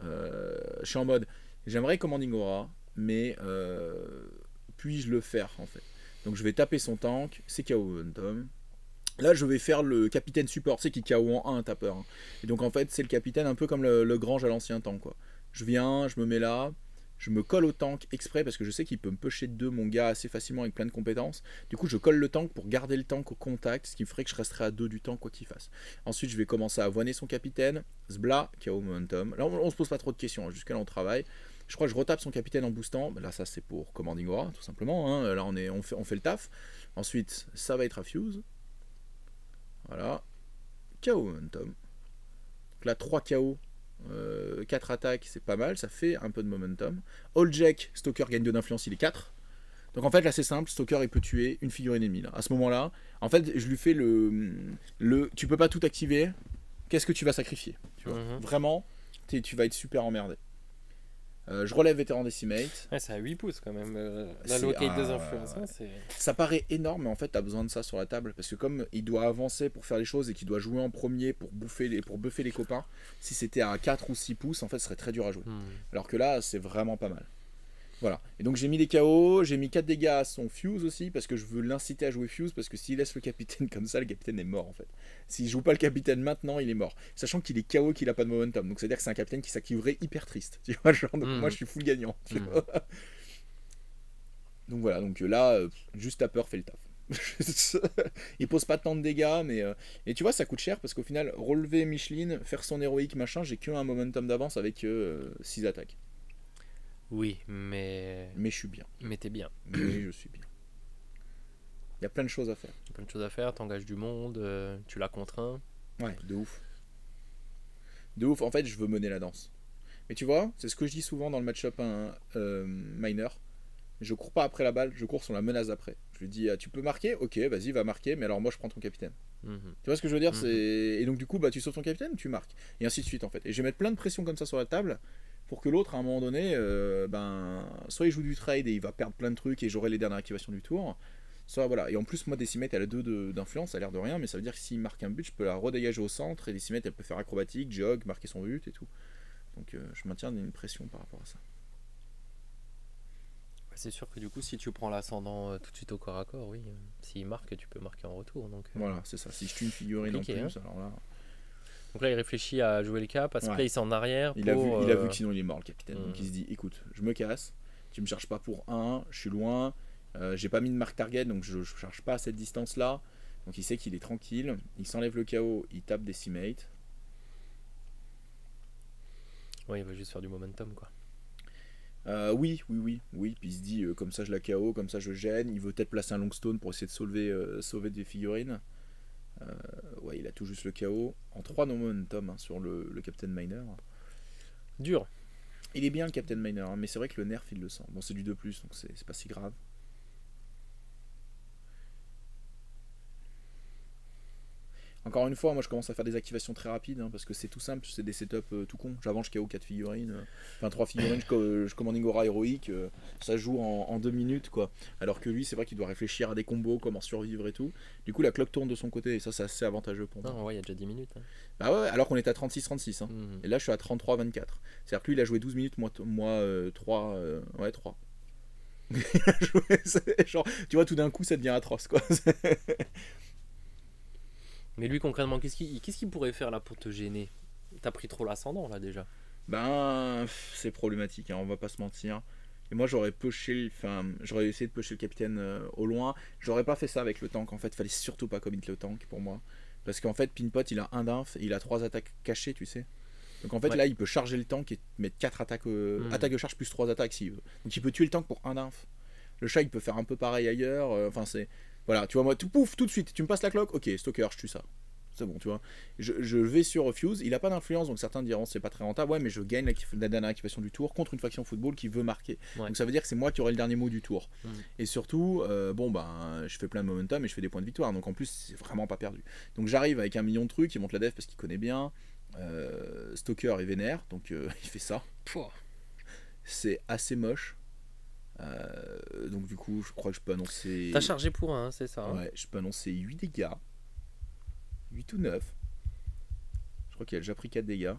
Je suis en mode j'aimerais Commanding Aura, mais puis-je le faire en fait. Donc je vais taper son tank, c'est KO momentum. Là, je vais faire le capitaine support, tu sais, qui KO en 1 un tapeur. Hein. Et donc, en fait, c'est le capitaine un peu comme le Grange à l'ancien tank, quoi. Je viens, je me mets là, je me colle au tank exprès parce que je sais qu'il peut me pusher de 2 mon gars assez facilement avec plein de compétences. Du coup, je colle le tank pour garder le tank au contact, ce qui me ferait que je resterai à 2 du tank, quoi qu'il fasse. Ensuite, je vais commencer à avoiner son capitaine. Zbla, KO momentum. Là, on se pose pas trop de questions, hein. Jusqu'à là, on travaille. Je crois que je retape son capitaine en boostant. Là, ça, c'est pour Commanding Aura, tout simplement. Hein. Là, on fait le taf. Ensuite, ça va être à Fuse. Voilà. KO momentum. Donc là, 3 KO. 4 attaques, c'est pas mal. Ça fait un peu de momentum. All Jack, Stalker gagne 2 d'influence, il est 4. Donc en fait, là, c'est simple. Stalker, il peut tuer une figurine ennemie. Là. À ce moment-là, en fait, je lui fais tu peux pas tout activer. Qu'est-ce que tu vas sacrifier tu vois Vraiment, tu vas être super emmerdé. Je relève vétéran Decimate. Ouais, c'est à 8 pouces quand même. La locate des influences. Ça paraît énorme, mais en fait, tu as besoin de ça sur la table. Parce que comme il doit avancer pour faire les choses et qu'il doit jouer en premier pour buffer les copains, si c'était à 4 ou 6 pouces, en fait, ce serait très dur à jouer. Alors que là, c'est vraiment pas mal. Voilà. Et donc j'ai mis des KO, j'ai mis 4 dégâts à son Fuse aussi, parce que je veux l'inciter à jouer Fuse, parce que s'il laisse le capitaine comme ça, le capitaine est mort en fait. S'il joue pas le capitaine maintenant, il est mort. Sachant qu'il est KO, qu'il a pas de momentum. Donc c'est-à-dire que c'est un capitaine qui s'activerait hyper triste. Tu vois, genre, donc moi je suis full gagnant. Donc voilà, donc là, juste tapeur fait le taf. Il pose pas tant de dégâts, mais. Et tu vois, ça coûte cher, parce qu'au final, relever Micheline, faire son héroïque, machin, j'ai que un momentum d'avance avec 6 attaques. Oui, mais je suis bien. Mais t'es bien. Mais je suis bien. Il y a plein de choses à faire. Plein de choses à faire, t'engages du monde, tu l'as contraint. Ouais, de ouf. De ouf, en fait, je veux mener la danse. Mais tu vois, c'est ce que je dis souvent dans le match-up minor. Je cours pas après la balle, je cours sur la menace après. Je lui dis, tu peux marquer ? Ok, vas-y, va marquer, mais alors moi je prends ton capitaine. Tu vois ce que je veux dire Et donc du coup, tu sauves ton capitaine, tu marques. Et ainsi de suite, en fait. Et je vais mettre plein de pression comme ça sur la table, pour que l'autre, à un moment donné, soit il joue du trade et il va perdre plein de trucs et j'aurai les dernières activations du tour, soit voilà. Et en plus, moi, Decimate, elle a 2 d'influence, ça a l'air de rien, mais ça veut dire que s'il marque un but, je peux la redégager au centre et Decimate, elle peut faire acrobatique, jog, marquer son but et tout. Donc je maintiens une pression par rapport à ça. C'est sûr que du coup, si tu prends l'ascendant tout de suite au corps à corps, oui, s'il marque, tu peux marquer en retour. Donc, voilà, c'est ça. Si je tue une figurine en plus, alors là. Donc là, il réfléchit à jouer le cap, à se place en arrière. Il a vu que sinon il est mort, le capitaine. Donc il se dit écoute, je me casse, tu me charges pas pour 1, je suis loin, j'ai pas mis de marque target, donc je charge pas à cette distance-là. Donc il sait qu'il est tranquille, il s'enlève le KO, il tape Decimate. Ouais, il va juste faire du momentum, quoi. Oui. Puis il se dit comme ça je la KO, comme ça je gêne. Il veut peut-être placer un Longstone pour essayer de sauver des figurines. Ouais, il a tout juste le KO en 3 no momentum sur le Captain Miner. Dur. Il est bien le Captain Miner, mais c'est vrai que le nerf il le sent. Bon, c'est du 2+, donc c'est pas si grave. Encore une fois, moi je commence à faire des activations très rapides, hein, parce que c'est tout simple, c'est des setups tout con. J'avance, je KO 4 figurines, enfin 3 figurines, je commanding aura héroïque, ça joue en 2 minutes quoi. Alors que lui, c'est vrai qu'il doit réfléchir à des combos, comment survivre et tout. Du coup, la cloque tourne de son côté, et ça c'est assez avantageux pour moi. Non, ouais, il y a déjà 10 minutes. Hein. Bah ouais, alors qu'on était à 36-36, hein. Et là je suis à 33-24. C'est-à-dire que lui il a joué 12 minutes, moi 3. Ouais, 3. Genre, tu vois, tout d'un coup ça devient atroce quoi. Mais lui concrètement, qu'est-ce qu'il pourrait faire là pour te gêner? T'as pris trop l'ascendant là déjà. Ben, c'est problématique, hein, on va pas se mentir. Et moi j'aurais j'aurais essayé de pusher le capitaine au loin. J'aurais pas fait ça avec le tank, en fait, fallait surtout pas commit le tank pour moi. Parce qu'en fait, Pinpot il a un d'inf, il a 3 attaques cachées, tu sais. Donc en fait là il peut charger le tank et mettre 4 attaques, attaques de charge plus 3 attaques s'il veut. Donc il peut tuer le tank pour un d'inf. Le chat il peut faire un peu pareil ailleurs, enfin c'est... Voilà, tu vois moi, tout pouf, tout de suite, tu me passes la cloque, ok, Stalker, je tue ça. C'est bon, tu vois. Je vais sur Fuse, il a pas d'influence, donc certains diront c'est pas très rentable. Ouais, mais je gagne la dernière activation du tour contre une faction football qui veut marquer. Ouais. Donc ça veut dire que c'est moi qui aurai le dernier mot du tour. Et surtout, je fais plein de momentum et je fais des points de victoire. Donc en plus, c'est vraiment pas perdu. Donc j'arrive avec 1 million de trucs, il monte la dev parce qu'il connaît bien. Stalker est vénère, donc il fait ça. C'est assez moche. Donc du coup, je crois que je peux annoncer... T'as chargé pour 1, c'est ça. Ouais, je peux annoncer 8 dégâts. 8 ou 9. Je crois qu'il a déjà pris 4 dégâts.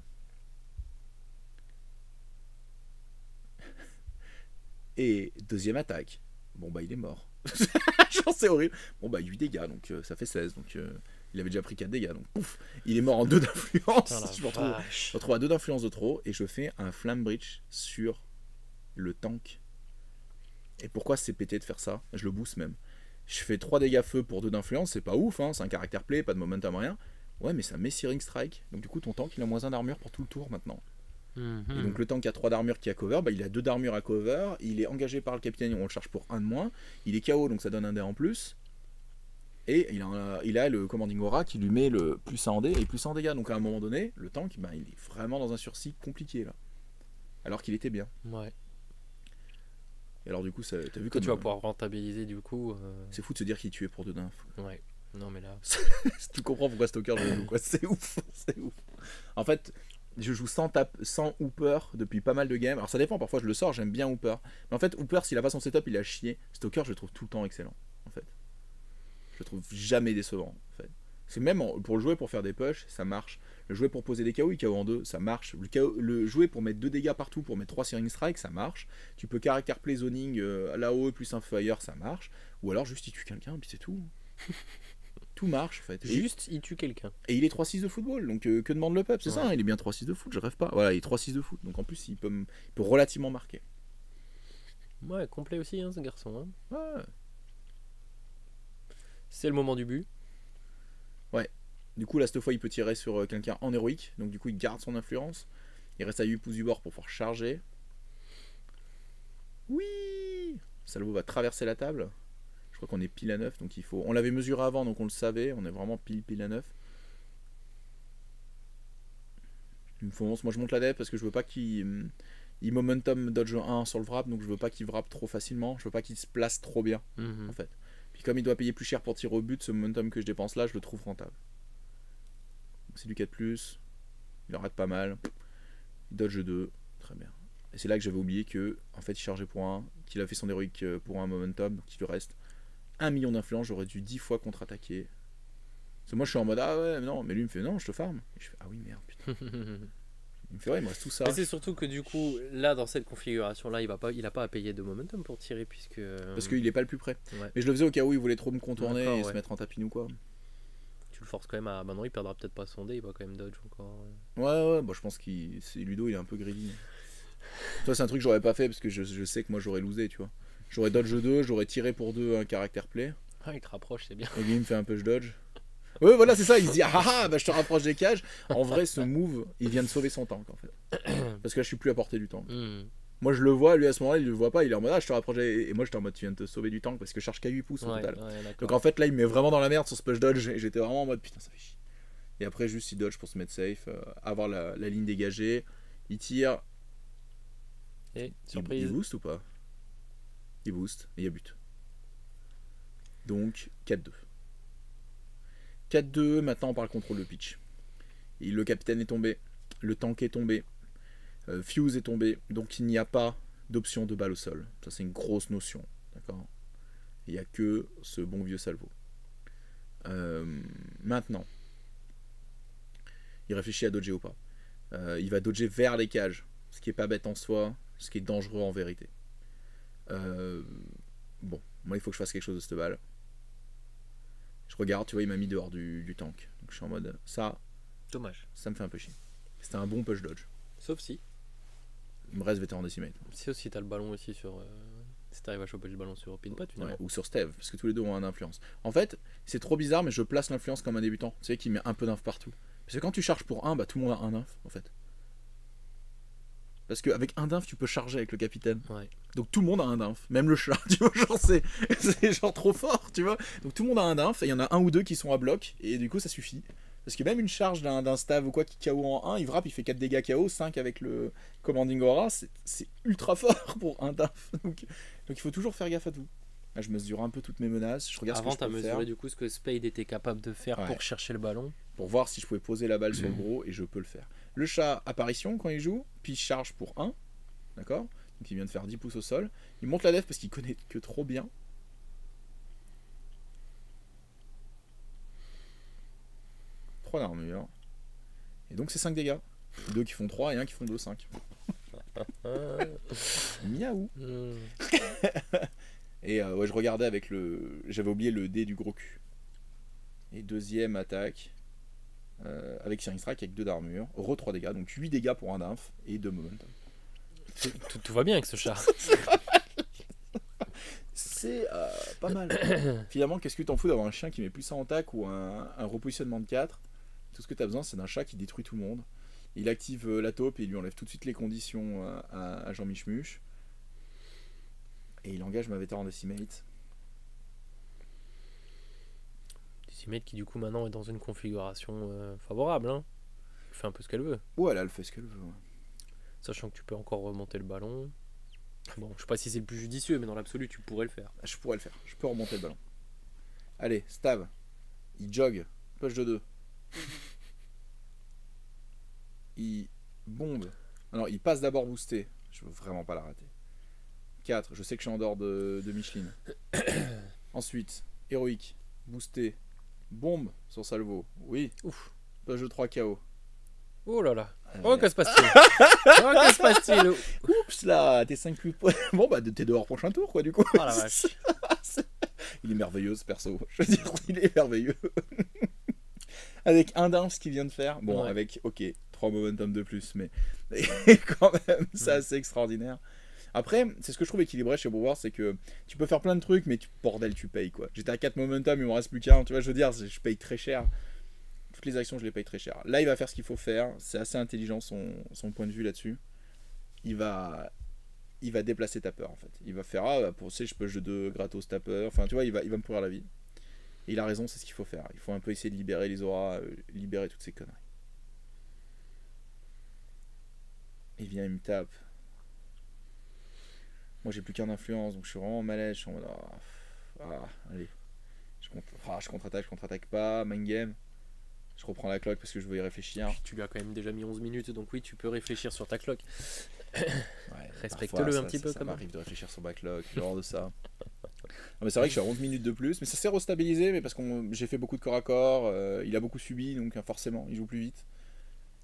Et deuxième attaque. Bon bah il est mort. Genre c'est horrible. Bon bah 8 dégâts, donc ça fait 16. Donc il avait déjà pris 4 dégâts. Donc pouf, il est mort en 2 d'influence. Je me retrouve à 2 d'influence de trop. Et je fais un Flame Breach sur le tank. Et pourquoi c'est pété de faire ça? Je le booste même. Je fais 3 dégâts feu pour 2 d'influence, c'est pas ouf, hein, c'est un caractère play, pas de momentum, rien. Ouais, mais ça met Searing Strike. Donc du coup, ton tank, il a moins 1 d'armure pour tout le tour maintenant. Et donc le tank a 3 d'armure qui a cover, bah, il a 2 d'armure à cover, il est engagé par le capitaine, on le charge pour 1 de moins. Il est KO, donc ça donne 1 dé en plus. Et il a le commanding aura qui lui met le plus 1 en dé et plus 1 en dégâts. Donc à un moment donné, le tank, bah, il est vraiment dans un sursis compliqué là. Alors qu'il était bien. Ouais. Et alors du coup, t'as vu que tu vas pouvoir rentabiliser du coup. C'est fou de se dire qu'il tuait pour 2 d'inf. Ouais. Non mais là. Tu comprends pourquoi Stalker je joue quoi. C'est ouf. C'est ouf. En fait, je joue sans Hooper depuis pas mal de games. Alors ça dépend, parfois je le sors, j'aime bien Hooper. Mais en fait, Hooper, s'il a pas son setup, il a chié. Stalker, je le trouve tout le temps excellent. En fait. Je le trouve jamais décevant. En fait. C'est même pour le jouer pour faire des push, ça marche. Le jouer pour poser des KO, il KO en 2, ça marche. Le jouer pour mettre 2 dégâts partout, pour mettre 3 Searing Strike, ça marche. Tu peux caractère play zoning à l'AOE plus un feu ailleurs, ça marche. Ou alors juste il tue quelqu'un, puis c'est tout. Tout marche en fait. Juste il tue quelqu'un. Et il est 3-6 de football, donc que demande le peuple, c'est ça, hein, il est bien 3-6 de foot, je rêve pas. Voilà, il est 3-6 de foot, donc en plus il peut relativement marquer. Ouais, complet aussi, hein, ce garçon. Hein. Ouais. C'est le moment du but. Ouais. Du coup, là, cette fois, il peut tirer sur quelqu'un en héroïque. Donc, du coup, il garde son influence. Il reste à 8 pouces du bord pour pouvoir charger. Oui! Salvo va traverser la table. Je crois qu'on est pile à 9. Donc, il faut... On l'avait mesuré avant, donc on le savait. On est vraiment pile à 9. Il me fonce. Moi, je monte la dette parce que je veux pas qu'il... Il momentum dodge 1 sur le wrap. Donc, je veux pas qu'il wrap trop facilement. Je veux pas qu'il se place trop bien, en fait. Puis, comme il doit payer plus cher pour tirer au but, ce momentum que je dépense là, je le trouve rentable. C'est du 4+, il en rate pas mal, il dodge 2, très bien. Et c'est là que j'avais oublié que en fait il chargeait pour 1, qu'il a fait son héroïque pour un momentum, donc il lui reste 1 million d'influence, j'aurais dû 10 fois contre-attaquer. Parce que moi je suis en mode ah ouais non, mais lui il me fait non je te farm. Et je fais ah oui merde putain. Il me fait ouais il me reste tout ça. Mais c'est surtout que du coup là dans cette configuration là il a pas à payer de momentum pour tirer puisque... Parce qu'il est pas le plus près. Ouais. Mais je le faisais au cas où il voulait trop me contourner et se mettre en tapis ou quoi. Le force quand même à... Bah non, il perdra peut-être pas son dé, il va quand même dodge encore. Ouais, bah je pense qu'il... Ludo, il est un peu greedy. Toi, c'est un truc que j'aurais pas fait parce que je sais que moi j'aurais losé, tu vois. J'aurais dodge 2, j'aurais tiré pour 2 un caractère play. Ah, il te rapproche, c'est bien. Et lui, il me fait un peu je dodge. Ouais, voilà, c'est ça, il se dit ah bah je te rapproche des cages. En vrai, ce move, il vient de sauver son tank en fait. Parce que là, je suis plus à portée du tank. Moi je le vois, lui à ce moment-là il le voit pas, il est en mode ah je te rapproche et moi j'étais en mode tu viens de te sauver du tank parce que je charge qu'à 8 pouces au total. Donc en fait là il me met vraiment dans la merde sur ce push dodge et j'étais vraiment en mode putain ça fait chier. Et après juste il dodge pour se mettre safe, avoir la ligne dégagée, il tire. Et surprise. Il booste ou pas? Il booste et il y a but. Donc 4-2. 4-2, maintenant on parle contrôle de pitch. Et le capitaine est tombé, le tank est tombé, Fuse est tombé, donc il n'y a pas d'option de balle au sol. Ça c'est une grosse notion, d'accord. Il n'y a que ce bon vieux salvo. Maintenant, il réfléchit à dodger ou pas. Il va dodger vers les cages, ce qui est pas bête en soi, ce qui est dangereux en vérité. Bon, moi il faut que je fasse quelque chose de cette balle. Je regarde, tu vois, il m'a mis dehors du tank. Donc je suis en mode, ça... Dommage. Ça me fait un peu chier. C'était un bon push dodge. Sauf si. Il me reste vétéran décimate. Si aussi t'as le ballon aussi sur... Si t'arrives à choper le ballon sur Pinpot, finalement. Ouais, ou sur Steve, parce que tous les deux ont un influence. En fait, c'est trop bizarre, mais je place l'influence comme un débutant. Tu sais, qui met un peu d'inf partout. Parce que quand tu charges pour 1, bah tout le monde a un inf, en fait. Parce qu'avec un d'inf, tu peux charger avec le capitaine. Ouais. Donc tout le monde a un d'inf, même le chat, tu vois, genre c'est genre trop fort, tu vois. Donc tout le monde a un d'inf, et il y en a un ou deux qui sont à bloc, et du coup ça suffit. Parce que même une charge d'un stav ou quoi qui KO en 1, il frappe, il fait 4 dégâts KO, 5 avec le commanding aura, c'est ultra fort pour un d'inf. Donc il faut toujours faire gaffe à tout. Là, je mesure un peu toutes mes menaces, je regarde Avant, ce que je peux faire. Avant, t'as mesuré du coup ce que Spade était capable de faire pour chercher le ballon. Pour voir si je pouvais poser la balle sur le gros, et je peux le faire. Le chat, apparition quand il joue, puis charge pour 1, d'accord. Donc il vient de faire 10 pouces au sol. Il monte la def parce qu'il connaît que trop bien. D'armure. Et donc c'est 5 dégâts. 2 qui font 3 et 1 qui font 2, 5. Miaou. Et ouais, je regardais avec le... J'avais oublié le dé du gros cul. Et deuxième attaque. Avec Searing Strike avec 2 d'armure. Re 3 dégâts. Donc 8 dégâts pour un d'inf et 2 momentum. Tout va bien avec ce chat. C'est pas mal. Finalement, qu'est-ce que t'en fous d'avoir un chien qui met plus 100 en tac ou un repositionnement de 4? Tout ce que tu as besoin, c'est d'un chat qui détruit tout le monde. Il active la taupe et il lui enlève tout de suite les conditions à Jean Michmuche. Et il engage ma vétéran décimate. Décimate qui du coup maintenant est dans une configuration favorable. Hein. Elle fait un peu ce qu'elle veut. Ouais, là elle fait ce qu'elle veut. Ouais. Sachant que tu peux encore remonter le ballon. Bon, je sais pas si c'est le plus judicieux, mais dans l'absolu, tu pourrais le faire. Je pourrais le faire. Je peux remonter le ballon. Allez, Stav. Il jog. Push de 2. Il bombe. Alors, il passe d'abord boosté. Je veux vraiment pas la rater. 4. Je sais que je suis en dehors de Micheline. Ensuite, héroïque. Boosté. Bombe sur salvo. Oui. Ouf. Push de 3 KO. Oh là là. Oh, que se passe-t-il? Oh, que se passe-t-il? Oups là, t'es 5 plus. Bon, bah t'es dehors prochain tour, quoi, du coup. Oh la vache. Il est merveilleux ce perso. Je veux dire, il est merveilleux. Avec un dingue, ce qu'il vient de faire. Bon, ouais. Avec, ok, 3 momentum de plus, mais quand même, c'est assez extraordinaire. Après, c'est ce que je trouve équilibré chez Brewers, c'est que tu peux faire plein de trucs, mais bordel, tu payes, quoi. J'étais à 4 momentum, il m'en reste plus qu'un. Tu vois, je veux dire, je paye très cher. Toutes les actions, je les paye très cher. Là, il va faire ce qu'il faut faire. C'est assez intelligent son point de vue là-dessus. Il va déplacer tapper, en fait. Il va faire, ah, pour ça, je peux jeu de gratos tapper. Enfin, tu vois, il va me pourrir la vie. Et il a raison, c'est ce qu'il faut faire. Il faut un peu essayer de libérer les auras, libérer toutes ces conneries. Il vient, il me tape. Moi, j'ai plus qu'un influence, donc je suis vraiment en malaise. Je suis en mode, allez. Je contre-attaque pas. Mind game. Je reprends la cloque parce que je veux y réfléchir. Tu lui as quand même déjà mis 11 minutes, donc oui, tu peux réfléchir sur ta cloque. Ouais, respecte-le un petit peu. Ça m'arrive de réfléchir sur ma cloque, hors de ça. Non, mais c'est vrai que je suis à 11 minutes de plus, mais ça s'est restabilisé, mais parce que j'ai fait beaucoup de corps à corps, il a beaucoup subi, donc forcément, il joue plus vite.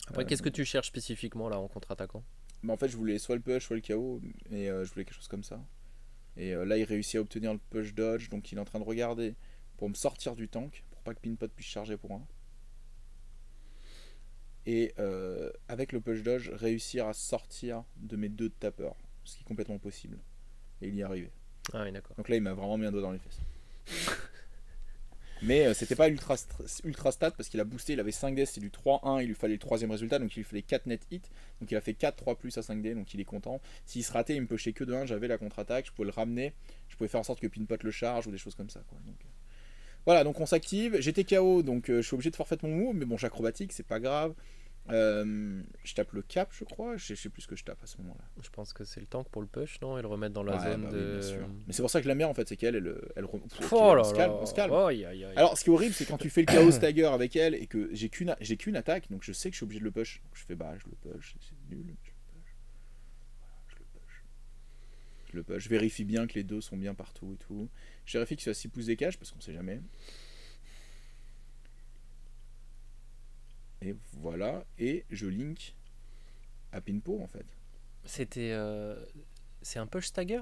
Après, qu'est-ce que tu cherches spécifiquement là en contre-attaquant? Bah, en fait, je voulais soit le push, soit le KO, et je voulais quelque chose comme ça. Et là, il réussit à obtenir le push dodge, donc il est en train de regarder pour me sortir du tank, pour pas que Pinpot puisse charger pour un. Et avec le push dodge, réussir à sortir de mes 2 tapeurs, ce qui est complètement possible. Et il y est arrivé. Ah oui, d'accord. Donc là, il m'a vraiment mis un doigt dans les fesses. Mais c'était pas ultra stat parce qu'il a boosté, il avait 5D, c'est du 3-1, il lui fallait le 3ème résultat, donc il lui fallait 4 net hits. Donc il a fait 4-3 à 5D, donc il est content. S'il se ratait, il me pushait que de 1, j'avais la contre-attaque, je pouvais le ramener, je pouvais faire en sorte que Pinpot le charge ou des choses comme ça, quoi. Donc, voilà, donc on s'active, j'étais KO, donc je suis obligé de forfait mon move, mais bon, j'acrobatique, c'est pas grave. Je tape le cap, je crois. Je sais plus ce que je tape à ce moment-là. Je pense que c'est le tank pour le push, non? Et le remettre dans la zone de. Oui, bien sûr. Mais c'est pour ça que je l'aime bien en fait, c'est qu'elle. Oh là on se calme. Oh, aïe, aïe. Alors, ce qui est horrible, c'est quand tu fais le chaos stagger avec elle et que j'ai qu'une attaque, donc je sais que je suis obligé de le push. Donc je fais je le push, c'est nul. Je le push. Je vérifie bien que les deux sont bien partout et tout. Je vérifie qu'il soit 6 pouces des caches parce qu'on sait jamais. Et voilà, et je link à Pinpo en fait. C'était. C'est un push stagger?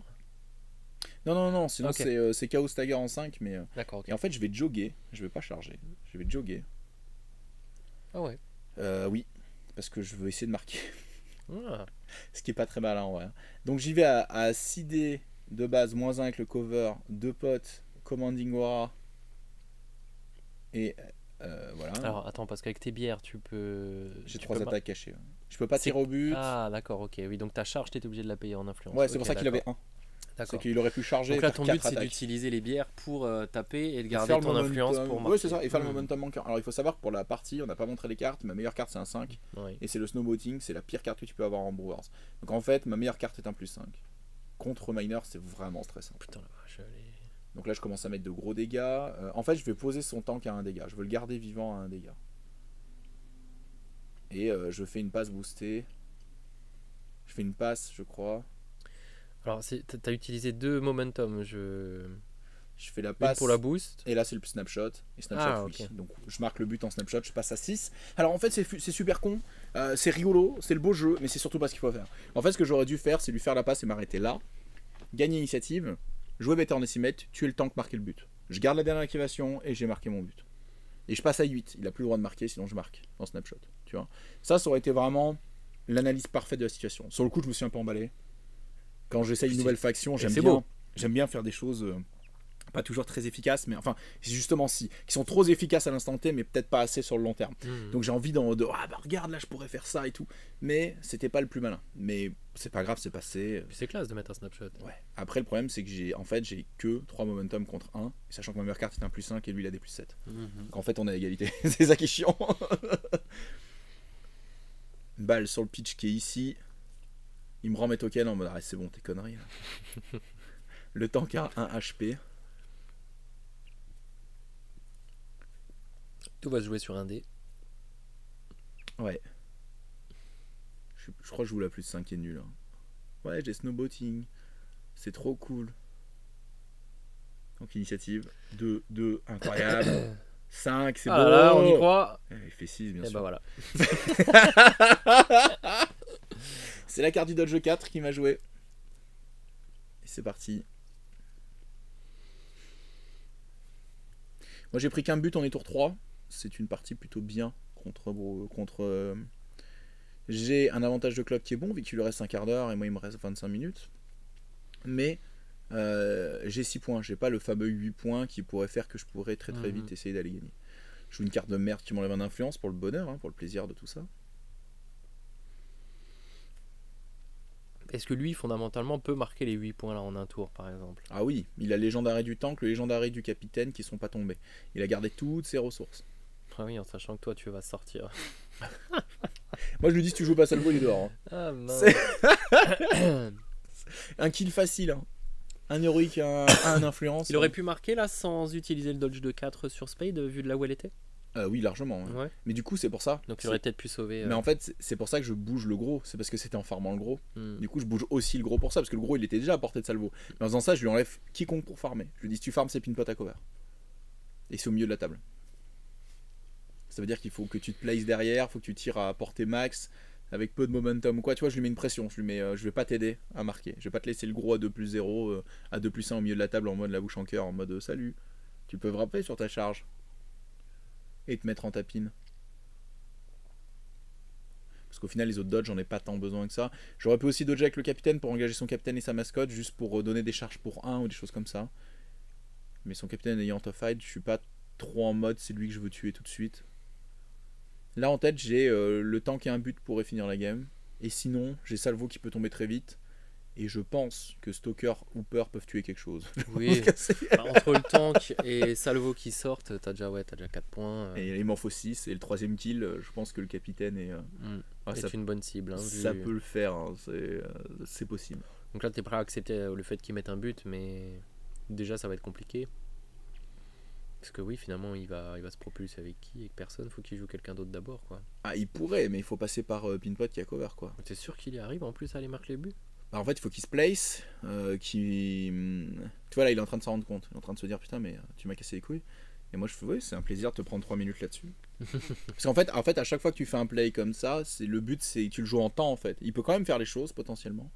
Non, sinon okay. C'est chaos stagger en 5, mais. D'accord, ok. Et en fait, je vais jogger, je vais pas charger, je vais jogger. Ah ouais? Oui, parce que je veux essayer de marquer. Ah. Ce qui est pas très mal en vrai. Donc j'y vais à 6D de base, -1 avec le cover, 2 potes, commanding aura. Et. Voilà. Alors attends, parce qu'avec tes bières, tu peux. J'ai 3 attaques cachées. Ouais. Je peux pas tirer au but. Ah d'accord, ok. Oui, donc ta charge, t'étais obligé de la payer en influence. Ouais, c'est pour ça qu'il avait 1. C'est qu'il aurait pu charger. Donc là, ton but, c'est d'utiliser les bières pour taper et de garder ton influence pour marquer. Oui, c'est ça, et faire le momentum manquant. Alors il faut savoir que pour la partie, on n'a pas montré les cartes. Ma meilleure carte, c'est un 5. Oui. Et c'est le snowboating, c'est la pire carte que tu peux avoir en Brewers. Donc en fait, ma meilleure carte est un +5. Contre Miner, c'est vraiment stressant. Putain, la vache, donc là, je commence à mettre de gros dégâts. En fait, je vais poser son tank à 1 dégât. Je veux le garder vivant à 1 dégât. Et je fais une passe boostée. Je fais une passe, je crois. Alors, t'as utilisé 2 momentum. Je fais la passe. Une pour la boost. Et là, c'est le snapshot. Et snapshot, oui. Okay. Donc, je marque le but en snapshot. Je passe à 6. Alors, en fait, c'est super con. C'est rigolo. C'est le beau jeu. Mais c'est surtout pas ce qu'il faut faire. En fait, ce que j'aurais dû faire, c'est lui faire la passe et m'arrêter là. Gagner l'initiative. Jouer Veteran Decimate, tuer le tank, marquer le but. Je garde la dernière activation et j'ai marqué mon but. Et je passe à 8. Il a plus le droit de marquer, sinon je marque en snapshot. Tu vois, ça aurait été vraiment l'analyse parfaite de la situation. Sur le coup, je me suis un peu emballé. Quand j'essaye une nouvelle faction, j'aime bien faire des choses pas toujours très efficaces, mais enfin, justement qui sont trop efficaces à l'instant T, mais peut-être pas assez sur le long terme. Donc j'ai envie regarde, là je pourrais faire ça et tout. Mais c'était pas le plus malin. Mais c'est pas grave, c'est passé. Puis c'est classe de mettre un snapshot. Ouais. Après, le problème, c'est que j'ai que 3 momentum contre 1, sachant que ma meilleure carte est un +5 et lui il a des +7. Donc en fait, on est à égalité. C'est ça qui est chiant. Balle sur le pitch qui est ici. Il me rend mes tokens en mode c'est bon, tes conneries. Là. Le tank a 1 HP. Tout va se jouer sur un dé. Ouais. Je crois que je joue la +5 qui est nulle. Hein. Ouais, j'ai snowboating. C'est trop cool. Donc initiative. 2, incroyable. 5, c'est bon. Là, on y croit. Il fait 6, bien sûr. Et bah voilà. C'est la carte du Dodge 4 qui m'a joué. Et c'est parti. Moi j'ai pris qu'un but, on est tour 3. C'est une partie plutôt bien contre j'ai un avantage de clock qui est bon vu qu'il lui reste un quart d'heure et moi il me reste 25 minutes. Mais j'ai 6 points, j'ai pas le fameux 8 points qui pourrait faire que je pourrais très vite essayer d'aller gagner. Je joue une carte de merde qui m'enlève un influence pour le bonheur, hein, pour le plaisir de tout ça. Est-ce que lui, fondamentalement, peut marquer les 8 points là en un tour, par exemple? Ah oui, il a le légendaire du tank, le légendaire du capitaine qui sont pas tombés. Il a gardé toutes ses ressources. Ah oui, en sachant que toi, tu vas sortir. Moi, je lui dis, si tu joues pas Salvo, il est dehors. Hein. Ah mince. Un kill facile. Hein. Un héroïque, un influence. Il aurait pu marquer là sans utiliser le dodge de 4 sur Spade, vu de là où elle était? Oui, largement. Hein. Ouais. Mais du coup, c'est pour ça. Donc, il aurait peut-être pu sauver. Mais en fait, c'est pour ça que je bouge le gros. C'est parce que c'était en farmant le gros. Du coup, je bouge aussi le gros pour ça. Parce que le gros, il était déjà à portée de Salvo. Mais en faisant ça, je lui enlève quiconque pour farmer. Je lui dis, si tu farmes, c'est pinpot à cover. Et c'est au milieu de la table. Ça veut dire qu'il faut que tu te places derrière, il faut que tu tires à portée max, avec peu de momentum ou quoi. Tu vois, je lui mets une pression. Je vais pas t'aider à marquer. Je vais pas te laisser le gros à 2+0, à 2+1 au milieu de la table en mode la bouche en cœur, en mode salut. Tu peux frapper sur ta charge. Et te mettre en tapine. Parce qu'au final, les autres dodges, j'en ai pas tant besoin que ça. J'aurais pu aussi dodger avec le capitaine pour engager son capitaine et sa mascotte, juste pour donner des charges pour 1 ou des choses comme ça. Mais son capitaine ayant tough fight, je suis pas trop en mode c'est lui que je veux tuer tout de suite. Là en tête, j'ai le tank et un but pourrait finir la game. Et sinon, j'ai Salvo qui peut tomber très vite. Et je pense que Stalker, Hooper peuvent tuer quelque chose. Oui, entre le tank et Salvo qui sortent, t'as déjà 4 points. Et il m'en faut 6. Et le 3ème kill, je pense que le capitaine est, c'est une bonne cible. Hein, ça peut le faire, hein, c'est possible. Donc là, t'es prêt à accepter le fait qu'il mette un but, mais déjà, ça va être compliqué. Parce que oui, finalement, il va se propulser avec qui? Avec personne, faut qu'il joue quelqu'un d'autre d'abord, quoi. Ah, il pourrait, mais il faut passer par Pinpot qui a cover, quoi. T'es sûr qu'il y arrive en plus à aller marquer les buts? En fait, il faut qu'il se place, tu vois, là, il est en train de s'en rendre compte. Il est en train de se dire, putain, mais tu m'as cassé les couilles. Et moi, je fais, oui, c'est un plaisir de te prendre 3 minutes là-dessus. Parce qu'en fait, à chaque fois que tu fais un play comme ça, le but, c'est que tu le joues en temps, en fait. Il peut quand même faire les choses, potentiellement.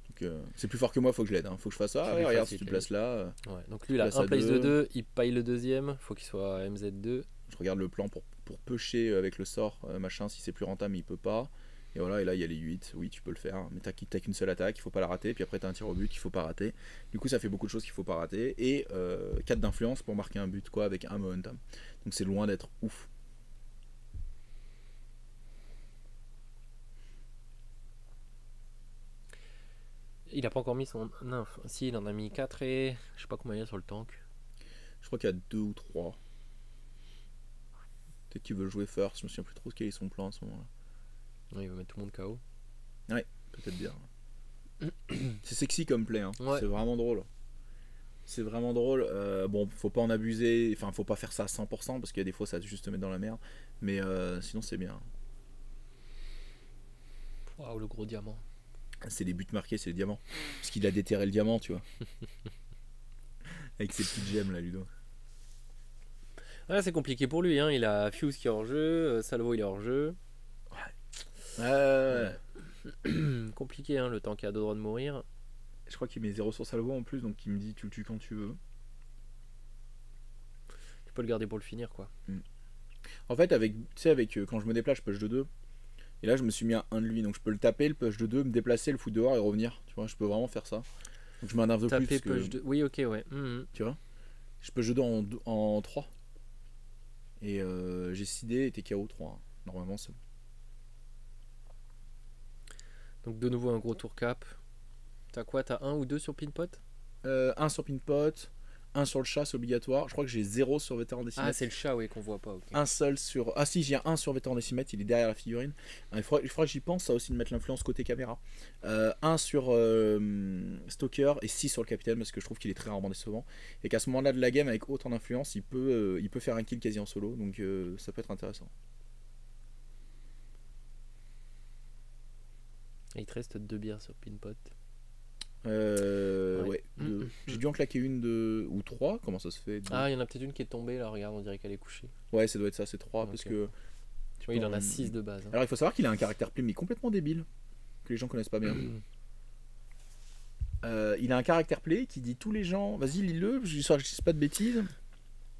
Donc, c'est plus fort que moi, faut que je l'aide. Hein. Faut que je fasse ça. Ouais, regarde, si tu te places là. Ouais, donc lui, il a un place de 2, il paye le deuxième, faut qu'il soit MZ2. Je regarde le plan pour pusher avec le sort, machin, si c'est plus rentable, mais il peut pas. Et voilà, et là il y a les 8, oui tu peux le faire, mais t'as qu'une seule attaque, il faut pas la rater, puis après t'as un tir au but qu'il faut pas rater. Du coup ça fait beaucoup de choses qu'il faut pas rater, et 4 d'influence pour marquer un but quoi, avec un momentum. Donc c'est loin d'être ouf. Il a pas encore mis son nymph, si il en a mis 4 et je sais pas combien il y a sur le tank. Je crois qu'il y a 2 ou 3. Peut-être qu'il veut jouer first, je me souviens plus trop quel est son plan à ce moment-là. Ouais, il va mettre tout le monde KO. Ouais, peut-être bien. C'est sexy comme play, hein. Ouais. C'est vraiment drôle. C'est vraiment drôle. Bon, faut pas en abuser, enfin, faut pas faire ça à 100% parce qu'il y a des fois ça va juste te mettre dans la merde. Mais sinon, c'est bien. Waouh, le gros diamant. C'est les buts marqués, c'est les diamants. Parce qu'il a déterré le diamant, tu vois. Avec ses petites gemmes là, Ludo. Ah, c'est compliqué pour lui, hein. Il a Fuse qui est hors jeu, Salvo il est hors jeu. Ouais. Compliqué, hein, le temps qu'il a 2 droits de mourir. Je crois qu'il met 0 sur Salvo en plus, donc il me dit tu le tues quand tu veux. Tu peux le garder pour le finir, quoi. En fait, quand je me déplace, je push de 2. Et là, je me suis mis à 1 de lui, donc je peux le taper, le push de 2, me déplacer, le foutre dehors et revenir. Tu vois, je peux vraiment faire ça. Donc je mets un nerf de taper, plus. Push de... Oui, ok, ouais. Tu vois, je push de 2 en 3. Et j'ai 6 dés et t'es KO 3. Hein. Normalement, c'est bon. Donc de nouveau un gros tour cap. T'as quoi? T'as 1 ou 2 sur Pinpot? 1 sur Pinpot, 1 sur le chat, c'est obligatoire. Je crois que j'ai 0 sur Vétéran Décimètre. Ah, c'est le chat, oui, qu'on voit pas. Okay. Un seul sur. Ah, si, j'ai 1 sur Vétéran Décimètre, il est derrière la figurine. Il faudrait que j'y pense, ça aussi, de mettre l'influence côté caméra. 1 sur Stalker et 6 sur le capitaine, parce que je trouve qu'il est très rarement décevant. Et qu'à ce moment-là de la game, avec autant d'influence, il peut faire un kill quasi en solo. Donc ça peut être intéressant. Et il te reste 2 bières sur Pinpot. Ouais. J'ai dû en claquer une ou 3. Comment ça se fait 2. Ah, il y en a peut-être une qui est tombée là, regarde, on dirait qu'elle est couchée. Ouais, ça doit être ça, c'est 3 parce que. Oui, il en a 6 de base. Hein. Alors il faut savoir qu'il a un caractère play mais complètement débile, que les gens connaissent pas bien. Il a un caractère play qui dit tous les gens. Vas-y, lis-le, je dis pas de bêtises.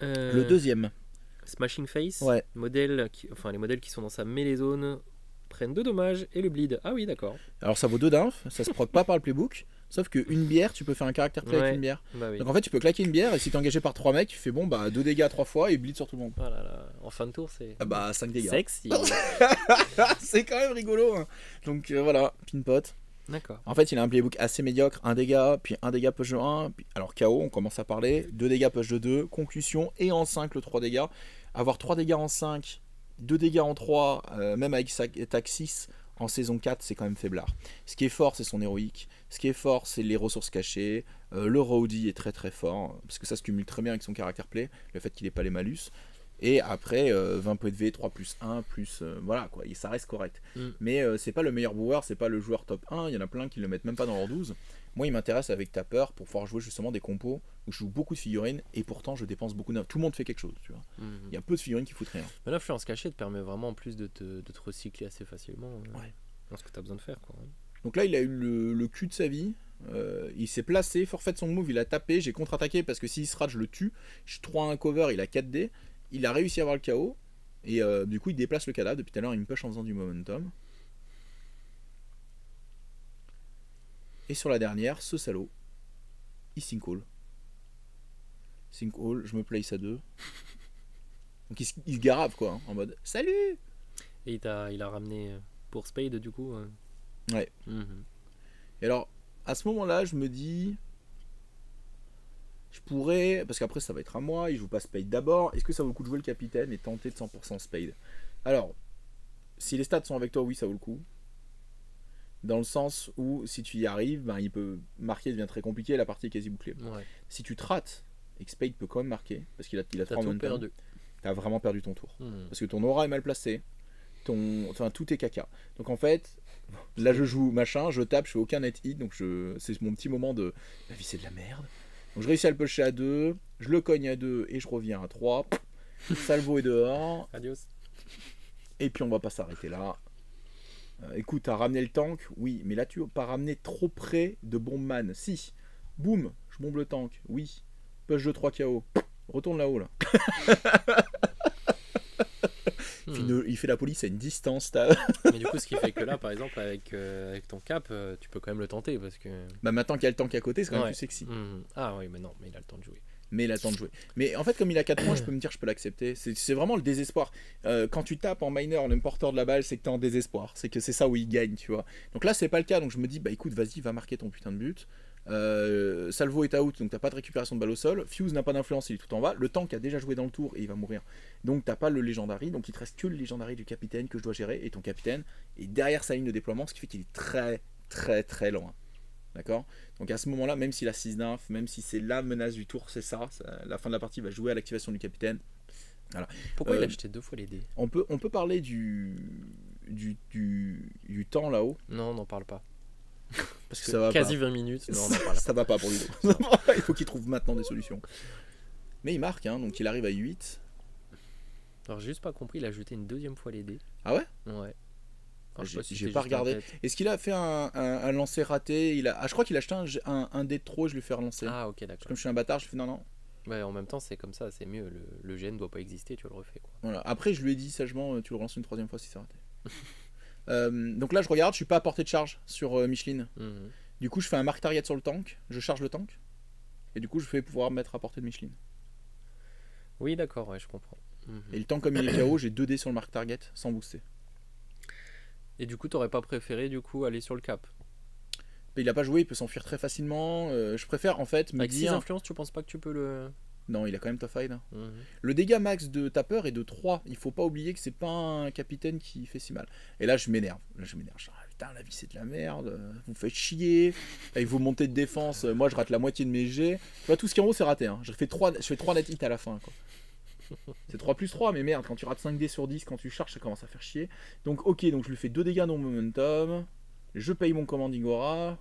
Le deuxième. Smashing Face. Ouais. Les modèles qui sont dans sa mêlée zone prennent 2 dommages et le bleed. Ah oui, d'accord. Alors ça vaut 2 d'inf, ça se proc pas par le playbook. Sauf qu'une bière, tu peux faire un caractère play avec une bière. Bah oui. Donc en fait, tu peux claquer une bière et si t'es engagé par 3 mecs, tu fais bon, bah 2 dégâts 3 fois et bleed sur tout le monde. Oh là là. En fin de tour, c'est. Ah bah 5 dégâts. Sexy. C'est quand même rigolo. Hein. Donc voilà, Pinpot. D'accord. En fait, il a un playbook assez médiocre, 1 dégât, puis 1 dégât push de 1, puis, alors KO, on commence à parler, 2 dégâts push de 2, conclusion, et en 5 le 3 dégâts. Avoir 3 dégâts en 5, 2 dégâts en 3, même avec sa attaque 6, en saison 4, c'est quand même faiblard. Ce qui est fort, c'est son héroïque. Ce qui est fort, c'est les ressources cachées. Le roadie est très très fort, parce que ça se cumule très bien avec son caractère play, le fait qu'il n'ait pas les malus. Et après, 20 points de V, 3 plus 1, plus. Voilà, quoi, ça reste correct. Mais c'est pas le meilleur joueur, c'est pas le joueur top 1. Il y en a plein qui le mettent même pas dans leur 12. Moi, il m'intéresse avec Tapper pour pouvoir jouer justement des compos où je joue beaucoup de figurines et pourtant je dépense beaucoup d'inf. Tout le monde fait quelque chose, tu vois. Il y a peu de figurines qui foutent rien. Mais l'influence cachée te permet vraiment en plus de te recycler assez facilement. Ouais. Dans ce que tu as besoin de faire, quoi. Donc là, il a eu le cul de sa vie. Il s'est placé, forfait de son move, il a tapé. J'ai contre-attaqué parce que s'il se rate, je le tue. Je suis 3 à 1 cover, il a 4D. Il a réussi à avoir le KO. Et du coup, il déplace le cadavre. Depuis tout à l'heure, il me push en faisant du momentum. Et sur la dernière, ce salaud, il sinkhole. Sinkhole, je me place à 2. Donc il se garave quoi, hein, en mode salut. Et il a ramené pour Spade du coup. Ouais. Et alors, à ce moment-là, je me dis, je pourrais, parce qu'après ça va être à moi, il joue pas Spade d'abord, est-ce que ça vaut le coup de jouer le capitaine et tenter de 100% Spade? Alors, si les stats sont avec toi, oui, ça vaut le coup. Dans le sens où, si tu y arrives, ben, il peut marquer, devient très compliqué, la partie est quasi bouclée. Ouais. Si tu te rates, et que Spade peut quand même marquer, parce qu'il a 3 tout perdu. T'as vraiment perdu ton tour. Parce que ton aura est mal placé, enfin, tout est caca. Donc en fait, là je joue machin, je tape, je fais aucun net hit, donc c'est mon petit moment de la vie c'est de la merde. Donc je réussis à le pusher à 2, je le cogne à 2 et je reviens à 3. Salvo est dehors. Adios. Et puis on va pas s'arrêter là. Écoute, t'as ramené le tank, oui, mais là tu vas pas ramener trop près de Bombman. Si, boum, je bombe le tank, oui. Push de 3 KO. Retourne là-haut là. Il fait la police à une distance. Mais du coup, ce qui fait que là, par exemple, avec ton cap, tu peux quand même le tenter parce que. Bah maintenant qu'il y a le tank à côté, c'est quand même plus sexy. Ah oui, mais non, mais il a le temps de jouer. Mais il a le temps de jouer. Mais en fait, comme il a 4 points, je peux me dire, je peux l'accepter. C'est vraiment le désespoir. Quand tu tapes en minor, le porteur de la balle, c'est que t'es en désespoir. C'est que c'est ça où il gagne, tu vois. Donc là, c'est pas le cas. Donc je me dis, bah écoute, vas-y, va marquer ton putain de but. Salvo est out, donc t'as pas de récupération de balle au sol. Fuse n'a pas d'influence, il est tout en bas. Le tank a déjà joué dans le tour et il va mourir. Donc t'as pas le Legendary, donc il te reste que le Legendary du capitaine que je dois gérer. Et ton capitaine est derrière sa ligne de déploiement, ce qui fait qu'il est très très très loin. D'accord? Donc à ce moment-là, même s'il a 6 d'inf, même si c'est la menace du tour, c'est ça, la fin de la partie va jouer à l'activation du capitaine. Voilà. Pourquoi il a acheté 2 fois les dés? On peut parler du temps là-haut. Non, on n'en parle pas. Parce que ça va quasi pas. 20 minutes, non, on n'en parle ça va pas pour lui. Il faut qu'il trouve maintenant des solutions. Mais il marque, hein, donc il arrive à 8. Alors j'ai juste pas compris, il a ajouté une 2e fois les dés. Ah ouais? Ouais. J'ai pas regardé. Est-ce qu'il a fait un lancer raté? Je crois qu'il a acheté un dé de trop et je lui fais relancer. Ah ok, d'accord. Comme je suis un bâtard, je fais non. Ouais, en même temps, c'est comme ça, c'est mieux. Le GN doit pas exister, tu le refais. Quoi. Voilà. Après, je lui ai dit sagement, tu le relances une 3e fois si c'est raté. Donc là, je regarde, je suis pas à portée de charge sur Micheline. Du coup, je fais un mark target sur le tank, je charge le tank, et du coup, je fais pouvoir me mettre à portée de Micheline. Oui, d'accord, ouais, je comprends. Et le tank, comme il est KO, j'ai 2 dés sur le mark target sans booster. Et du coup, t'aurais pas préféré aller sur le cap? Il a pas joué, il peut s'enfuir très facilement. Je préfère en fait me dire. Avec 6 influences, tu penses pas que tu peux le. Non, il a quand même tough hide. Le dégât max de tapeur est de 3. Il faut pas oublier que c'est pas un capitaine qui fait si mal. Et là, je m'énerve. Putain, la vie c'est de la merde. Vous faites chier. Avec vos montées de défense, moi je rate la moitié de mes jets. Tu vois, tout ce qui est en haut c'est raté. Hein. Je fais 3 net hits à la fin. Quoi. C'est 3 plus 3, mais merde, quand tu rates 5 dés sur 10, quand tu charges, ça commence à faire chier. Donc, ok, donc je lui fais 2 dégâts non momentum. Je paye mon commanding aura.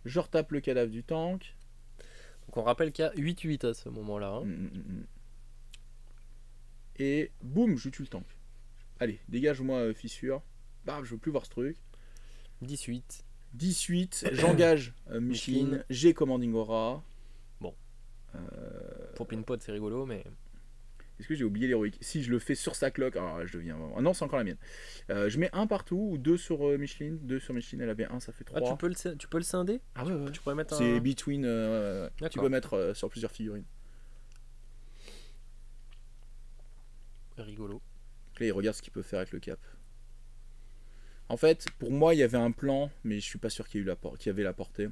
Je retape le cadavre du tank. Donc on rappelle qu'il y a 8-8 à ce moment-là. Hein. Et boum, je tue le tank. Allez, dégage-moi fissure. Bah, je veux plus voir ce truc. 18. J'engage Micheline. J'ai commanding aura. Bon. Pour Pinpot, c'est rigolo, mais. Est-ce que j'ai oublié l'héroïque? Si je le fais sur sa cloque, alors je deviens. Ah non, c'est encore la mienne. Je mets 1 partout ou 2 sur Micheline. 2 sur Micheline, elle avait 1, ça fait 3. Ah, tu peux le scinder? Ah ouais. Tu pourrais mettre c'est between. Tu peux mettre sur plusieurs figurines. Rigolo. Là, il regarde ce qu'il peut faire avec le cap. En fait, pour moi, il y avait un plan, mais je suis pas sûr qu'il y avait la portée.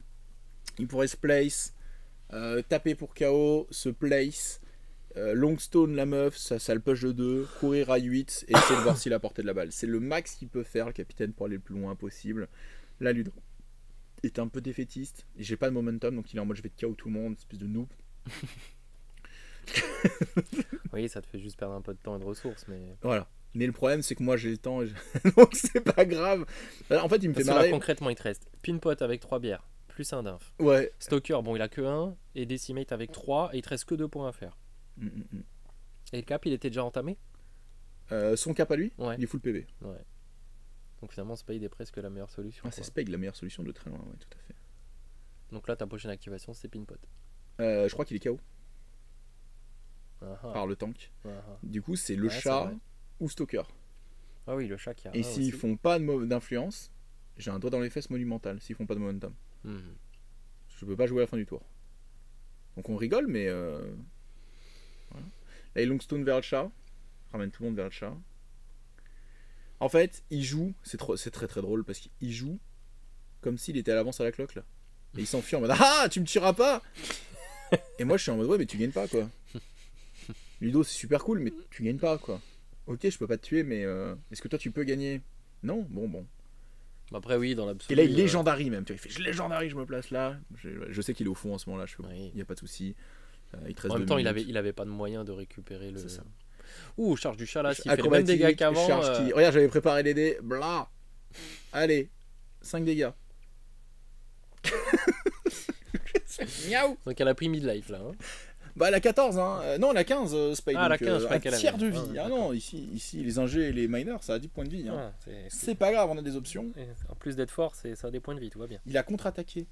Il pourrait se place, taper pour KO, se place. Longstone la meuf, ça le push de 2, courir à 8 et essayer de voir s'il a porté de la balle. C'est le max qu'il peut faire le capitaine pour aller le plus loin possible. Là, Ludo est un peu défaitiste et j'ai pas de momentum, donc il est en mode je vais te KO tout le monde, espèce de noob. Oui, ça te fait juste perdre un peu de temps et de ressources, mais. Voilà. Mais le problème, c'est que moi j'ai le temps, donc c'est pas grave. En fait, il me fait marrer. Là, concrètement, il te reste Pinpot avec 3 bières, plus un d'inf. Ouais. Stalker, bon, il a que 1, et Decimate avec 3, et il te reste que 2 points à faire. Et le cap, il était déjà entamé? Son cap à lui, ouais. Il est full PV. Ouais. Donc finalement, Spade est presque la meilleure solution. Ah, c'est Spade la meilleure solution de très loin, ouais, tout à fait. Donc là, ta prochaine activation, c'est Pinpot. Je crois qu'il est KO. Par le tank. Du coup, c'est le chat ou Stalker. Ah oui, le chat qui a. Et s'ils font pas d'influence, j'ai un doigt dans les fesses monumental s'ils font pas de momentum. Je peux pas jouer à la fin du tour. Donc on rigole, mais. Voilà. Là, il Longstone vers le chat. Ramène tout le monde vers le chat. En fait, il joue. C'est très très drôle parce qu'il joue comme s'il était à l'avance à la cloque là. Et il s'enfuit en mode ah, tu me tueras pas. Et moi je suis en mode ouais, mais tu gagnes pas quoi. Ludo c'est super cool, mais tu gagnes pas quoi. Ok, je peux pas te tuer, mais est-ce que toi tu peux gagner? Non, bon. Après oui, dans l'absolu. Et là il légendarie même, tu vois, il fait je légendarie, je me place là. Je sais qu'il est au fond en ce moment-là, il y a pas de souci. En même temps, il avait pas de moyen de récupérer le. C'est ça. Ouh, charge du chat là, s'il fait le même dégâts qu'avant. Regarde, j'avais préparé les dés, bla. Allez, 5 dégâts. Miaou. Donc elle a pris midlife là. Hein. Bah elle a 14 hein. Non elle a 15 Spade. Ah, donc, elle a 15, un tiers de vie. Ah non, ici les ingés et les miners ça a 10 points de vie. Hein. C'est pas grave, on a des options. Et en plus d'être fort, ça a des points de vie, tout va bien. Il a contre-attaqué.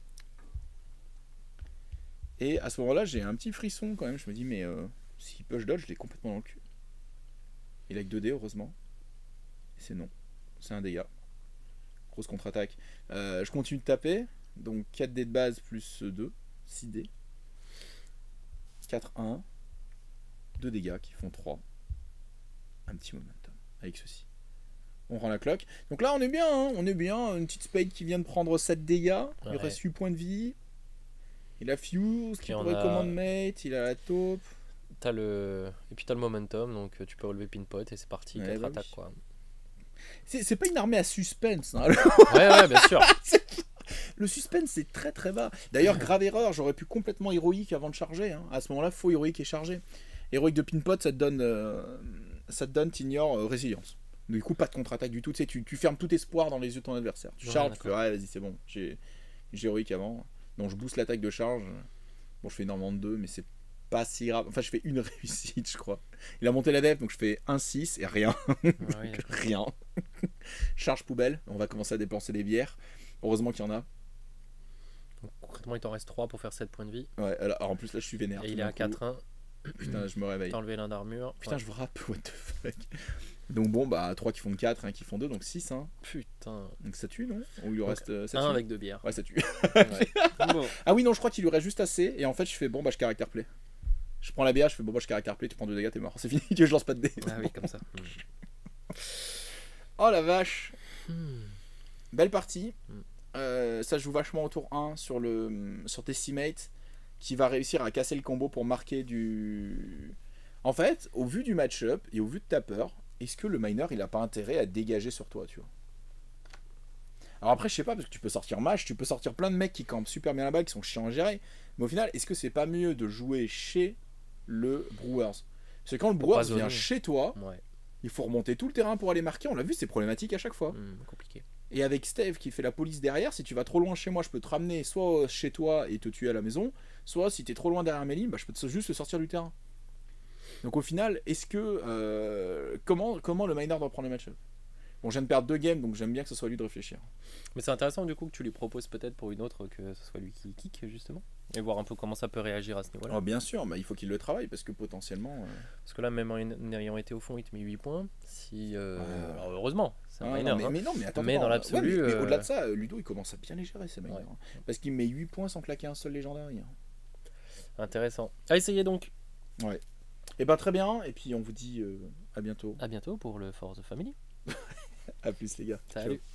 Et à ce moment-là, j'ai un petit frisson quand même. Je me dis mais s'il push dodge, je l'ai complètement dans le cul. Il a que 2 dés heureusement. Et c'est non. C'est un dégât. Grosse contre-attaque. Je continue de taper. Donc 4 dés de base plus 2. 6 dés. 4, 1. 2 dégâts qui font 3. Un petit momentum avec ceci. On rend la cloque. Donc là on est bien, hein, on est bien. Une petite Spade qui vient de prendre 7 dégâts. Il reste 8 points de vie. Il a Fuse qui pourrait command mate. Il a la taupe. Et puis t'as le momentum, donc tu peux relever pinpot et c'est parti, 4 attaques quoi. C'est pas une armée à suspense. Hein, ouais, bien sûr. Le suspense c'est très très bas. D'ailleurs, grave erreur, j'aurais pu complètement héroïque avant de charger. Hein. À ce moment-là, faut héroïque et charger. Héroïque de pinpot, ça te donne t'ignores résilience. Du coup, pas de contre-attaque du tout. Tu sais, tu fermes tout espoir dans les yeux de ton adversaire. Tu charges, tu fais ouais, vas-y, c'est bon. J'ai héroïque avant. Donc je booste l'attaque de charge. Bon, je fais énormément de 2, mais c'est pas si grave. Enfin, je fais une réussite, je crois. Il a monté la def, donc je fais 1-6 et rien. Rien. Charge poubelle. On va commencer à dépenser des bières. Heureusement qu'il y en a. Donc, concrètement, il t'en reste 3 pour faire 7 points de vie. Ouais, alors en plus, là, je suis vénère. Et il est à 4-1. Putain, je me réveille. T'as enlevé l'un d'armure. Putain, je vous rappe, what the fuck. Donc bon, bah 3 qui font 4, 1 qui font 2, donc 6. Hein. Putain. Donc ça tue, non? Ou il lui reste ça 1 avec 2 bières. Ouais, ça tue. Ouais. Bon. Ah oui, non, je crois qu'il lui reste juste assez. Et en fait, je fais bon, bah je caractère play. Je prends la bière, je fais bon, bah je caractère play, tu prends 2 dégâts, t'es mort. C'est fini, je lance pas de dés. Ah oui, comme ça. Oh la vache. Belle partie. Ça joue vachement au tour 1 sur Decimate qui va réussir à casser le combo pour marquer du... En fait, au vu du match-up et au vu de ta peur, est-ce que le miner il a pas intérêt à dégager sur toi, tu vois? Alors après, je sais pas, parce que tu peux sortir Mage, tu peux sortir plein de mecs qui campent super bien là-bas, qui sont chiants à gérer, mais au final, est-ce que c'est pas mieux de jouer chez le Brewers? Parce que quand le Brewers vient chez toi, il faut remonter tout le terrain pour aller marquer, on l'a vu, c'est problématique à chaque fois. Compliqué. Et avec Steve qui fait la police derrière, si tu vas trop loin chez moi, je peux te ramener soit chez toi et te tuer à la maison, soit si t'es trop loin derrière mes lignes, bah, je peux juste te sortir du terrain. Donc au final, est-ce que... comment le miner doit prendre le match-up? Bon, je viens de perdre 2 games, donc j'aime bien que ce soit lui de réfléchir. Mais c'est intéressant du coup que tu lui proposes peut-être pour une autre que ce soit lui qui kick justement. Et voir un peu comment ça peut réagir à ce niveau-là. Oh, bien sûr, mais il faut qu'il le travaille parce que potentiellement... Parce que là, même en ayant été au fond, il te met 8 points. Alors, heureusement, c'est un miner. Mais attends, dans l'absolu... mais au-delà de ça, Ludo, il commence à bien les gérer, ces miners. Hein, parce qu'il met 8 points sans claquer un seul légendaire. Intéressant. À essayer donc. Ouais. Et ben très bien, et puis on vous dit à bientôt. À bientôt pour le For the Family. A plus les gars. Salut. Ciao.